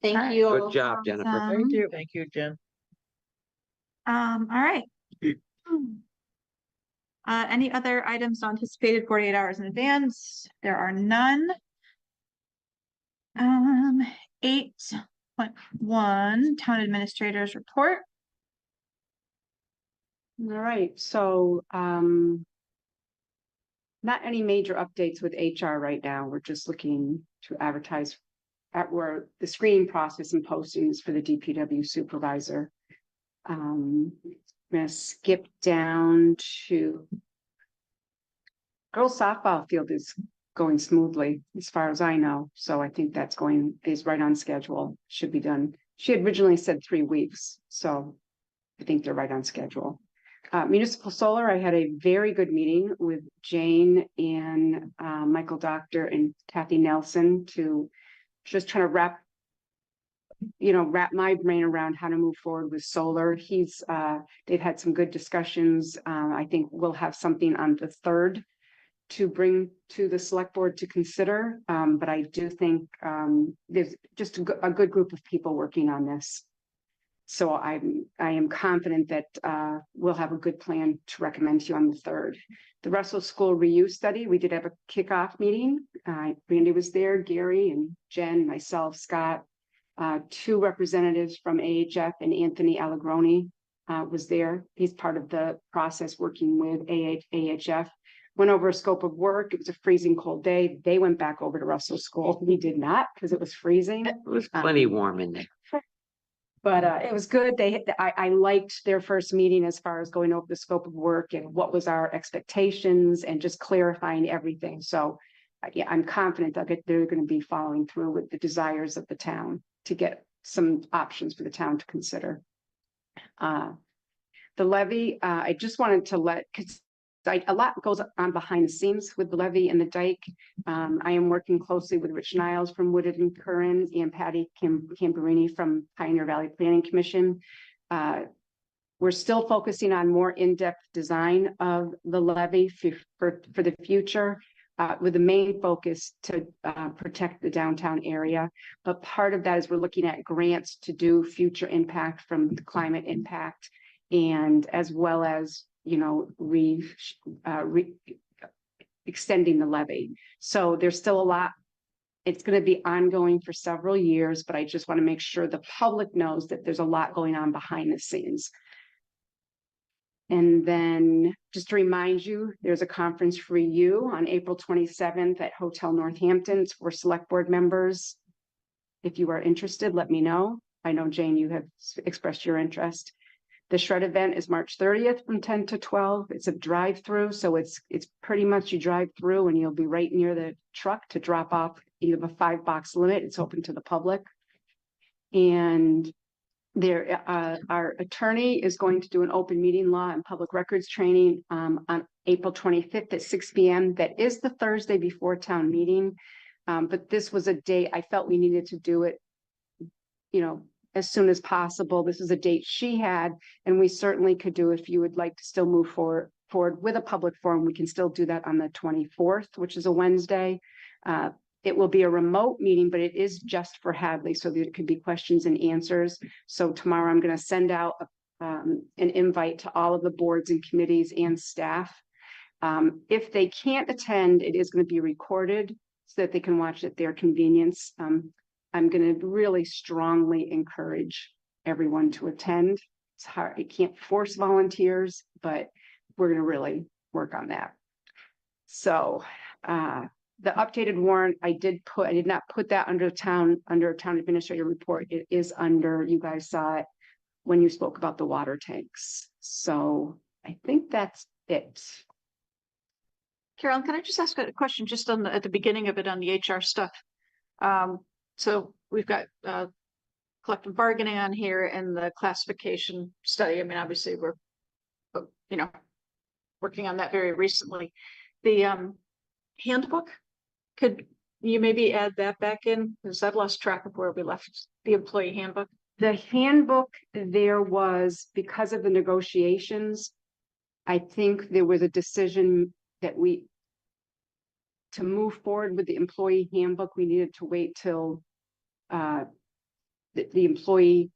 Thank right. you. Good all. job, Jennifer. Awesome. Thank you, Jen. All right. Any other items not anticipated 48 hours in advance? There are none. 8.1 Town Administrator's Report. All right, so, not any major updates with HR right now. We're just looking to advertise where the screening process and postings for the DPW supervisor. I'm gonna skip down to girls softball field is going smoothly as far as I know. So I think is right on schedule, should be done. She had originally said 3 weeks, so I think they're right on schedule. Municipal solar, I had a very good meeting with Jane and Michael Doctor and Kathy Nelson to just try to wrap my brain around how to move forward with solar. They've had some good discussions. I think we'll have something on the 3rd to bring to the select board to consider. But I do think there's just a good group of people working on this. So I am confident that we'll have a good plan to recommend to you on the 3rd. The Russell School reuse study, we did have a kickoff meeting. Randy was there, Gary and Jen, myself, Scott, 2 representatives from AHF and Anthony Allegroni was there. He's part of the process working with AHF. Went over a scope of work. It was a freezing cold day. They went back over to Russell School. We did not because it was freezing. It was plenty warm in there. But it was good. I liked their first meeting as far as going over the scope of work and what was our expectations and just clarifying everything. So yeah, I'm confident that they're going to be following through with the desires of the town to get some options for the town to consider. The levy, I just wanted to because dike, a lot goes on behind the scenes with the levee and the dike. I am working closely with Rich Niles from Wooded and Curran and Patty Camperini from Pioneer Valley Planning Commission. We're still focusing on more in-depth design of the levee for the future, with the main focus to protect the downtown area. But part of that is we're looking at grants to do future impact from the climate impact, and as well as, you know, extending the levee. So there's still a lot. It's going to be ongoing for several years, but I just want to make sure the public knows that there's a lot going on behind the scenes. And then just to remind you, there's a conference for you on April 27th at Hotel Northampton for select board members. If you are interested, let me know. I know, Jane, you have expressed your interest. The Shred event is March 30th from 10 to 12. It's a drive-through, so it's pretty much you drive through and you'll be right near the truck to drop off. You have a 5-box limit. It's open to the public. And there, our attorney is going to do an open meeting law and public records training on April 25th at 6 p.m. That is the Thursday before town meeting. But this was a date I felt we needed to do it, you know, as soon as possible. This is a date she had, and we certainly could do, if you would like to still move forward with a public forum, we can still do that on the 24th, which is a Wednesday. It will be a remote meeting, but it is just for Hadley, so there could be questions and answers. So tomorrow I'm going to send out an invite to all of the boards and committees and staff. If they can't attend, it is going to be recorded so that they can watch at their convenience. I'm going to really strongly encourage everyone to attend. It's hard, you can't force volunteers, but we're going to really work on that. So, the updated warrant, I did not put that under town administrator report. It is under, you guys saw it when you spoke about the water tanks. So I think that's it. Carolyn, can I just ask a question just on at the beginning of it on the HR stuff? So we've got collective bargaining on here and the classification study. I mean, obviously we're, you know, working on that very recently. The handbook, could you maybe add that back in? Because I've lost track of where we left the employee handbook. The handbook, there was, because of the negotiations, I think there was a decision that to move forward with the employee handbook, we needed to wait till the employee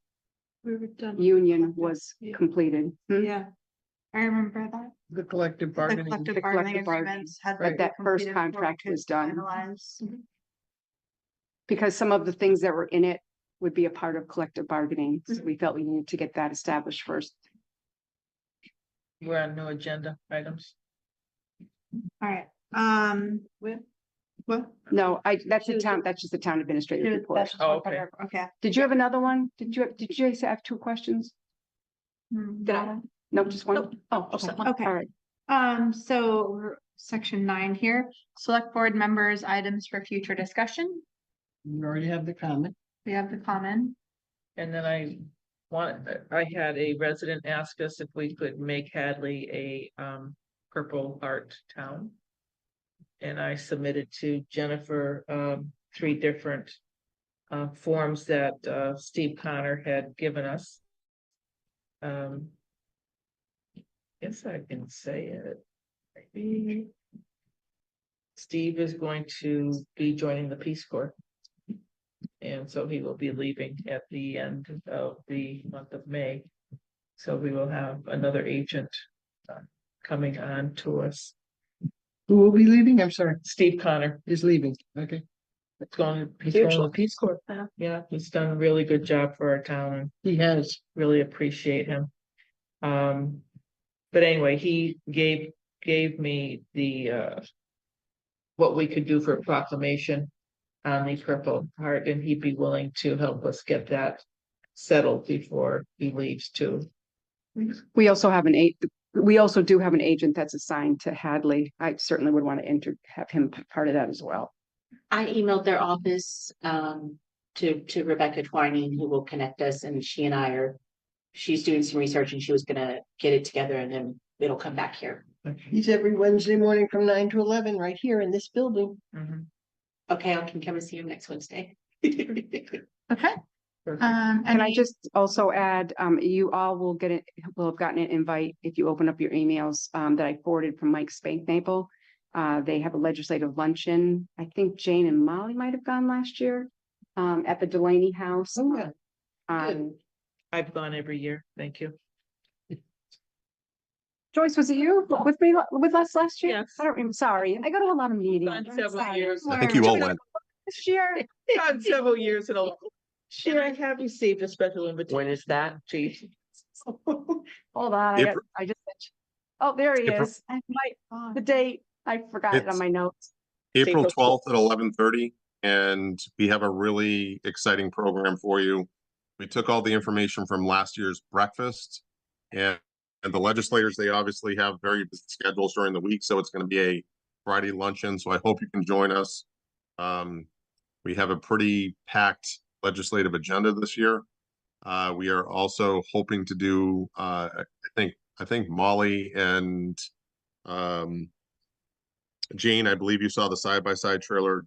union was completed. Yeah, I remember that. The collective The bargaining. collective bargaining agreements had to But be that first completed before we contract could was done. finalize. Because some of the things that were in it would be a part of collective bargaining. So we felt we needed to get that established first. We're on no agenda items. All right, what? No, that's just the town administrator report. That's just Oh, one okay. paragraph. Okay. Did you have another one? Did you guys have 2 questions? Did I? No, just one? Nope. Oh, Just okay. that one. All right. So section 9 here, select board members, items for future discussion. You already have the comment. We have the comment. And then I had a resident ask us if we could make Hadley a purple heart town. And I submitted to Jennifer 3 different forms that Steve Connor had given us. Guess I can say it. Maybe Steve is going to be joining the Peace Corps. And so he will be leaving at the end of the month of May. So we will have another agent coming on to us. Who will be leaving? I'm sorry. Steve Connor is leaving. Okay. He's going to the Peace Corps. Yeah, he's done a really good job for our town. And he has. Really appreciate him. But anyway, he gave me the what we could do for a proclamation on the Purple Heart, and he'd be willing to help us get that settled before he leaves too. We also do have an agent that's assigned to Hadley. I certainly would want to have him part of that as well. I emailed their office to Rebecca Twining, who will connect us, and she's doing some research and she was gonna get it together and then it'll come back here. He's every Wednesday morning from 9 to 11 right here in this building. Okay, I can come and see you next Wednesday. Okay. Can I Any- just also add, you all will get it, will have gotten an invite if you open up your emails, that I forwarded from Mike Spanknapel. They have a legislative luncheon. I think Jane and Molly might have gone last year, at the Delaney House. I've gone every year. Thank you. Joyce, was it you with me, with us last year? Yes. I'm sorry. I go to a lot of meetings. Gone I'm several sorry. years. I think you all went. This year. Gone several years and and I have received a special invitation. When is that? Chief. Hold on, April- I just, oh, there he April- is. The date, I forgot it on It's- my notes. April April 12th at 11:30, and we have a really exciting program for you. We took all the information from last year's breakfast, and the legislators, they obviously have very busy schedules during the week, so it's going to be a Friday luncheon, so I hope you can join us. We have a pretty packed legislative agenda this year. We are also hoping to do, I think Molly and Jane, I believe you saw the side-by-side trailer.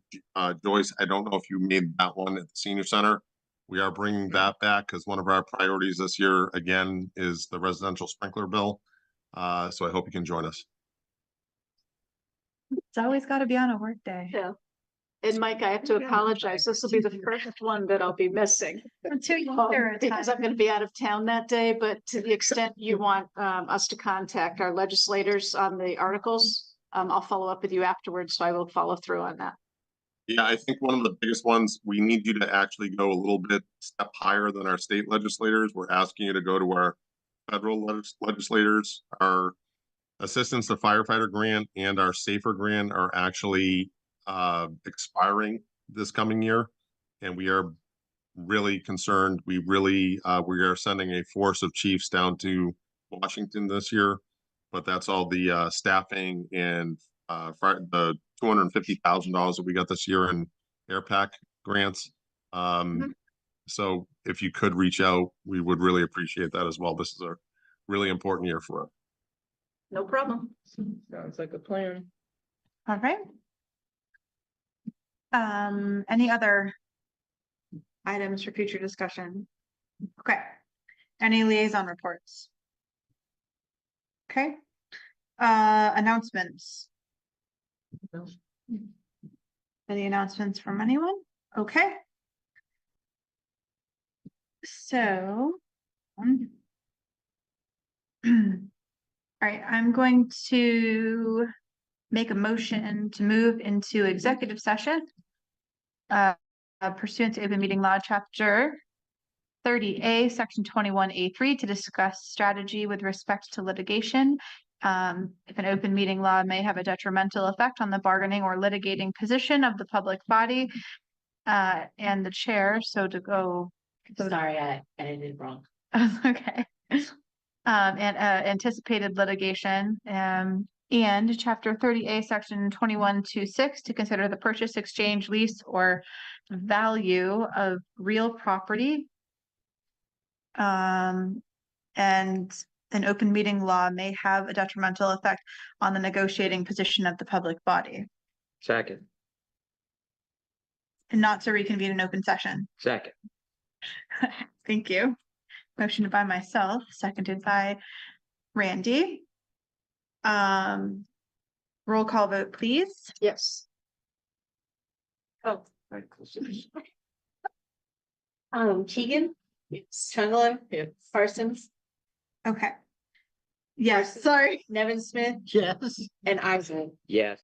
Joyce, I don't know if you made that one at the senior center. We are bringing that back because one of our priorities this year, again, is the residential sprinkler bill. So I hope you can join us. It's always got to be on a work day. Yeah. And Mike, I have to apologize. This will be the first one that I'll be missing. For 2 years at a Because time. I'm gonna be out of town that day, but to the extent you want us to contact our legislators on the articles, I'll follow up with you afterwards, so I will follow through on that. Yeah, I think one of the biggest ones, we need you to actually go a little bit step higher than our state legislators. We're asking you to go to our federal legislators. Our assistance to firefighter grant and our safer grant are actually expiring this coming year. And we are really concerned. We are sending a force of chiefs down to Washington this year, but that's all the staffing and the $250,000 that we got this year in AirPack grants. So if you could reach out, we would really appreciate that as well. This is a really important year for us. No problem. Sounds like a plan. All right. Any other items for future discussion? Okay. Any liaison reports? Okay. Announcements. Any announcements from anyone? Okay. So. All right, I'm going to make a motion to move into executive session. Pursuant to open meeting law, chapter 30A, section 21A3, to discuss strategy with respect to litigation. If an open meeting law may have a detrimental effect on the bargaining or litigating position of the public body and the chair, so to go. Sorry, I did it wrong. Okay. And anticipated litigation, and chapter 30A, section 2126, to consider the purchase, exchange, lease, or value of real property. And an open meeting law may have a detrimental effect on the negotiating position of the public body, Second, and not to reconvene an open session. second. Thank you. Motioned by myself, seconded by Randy. Roll call vote, please. Yes. Oh. Keegan? Yes. Chungalo? Yes. Parsons? Okay. Yes, sorry. Nevin Smith? Yes. And Isaac. Yes.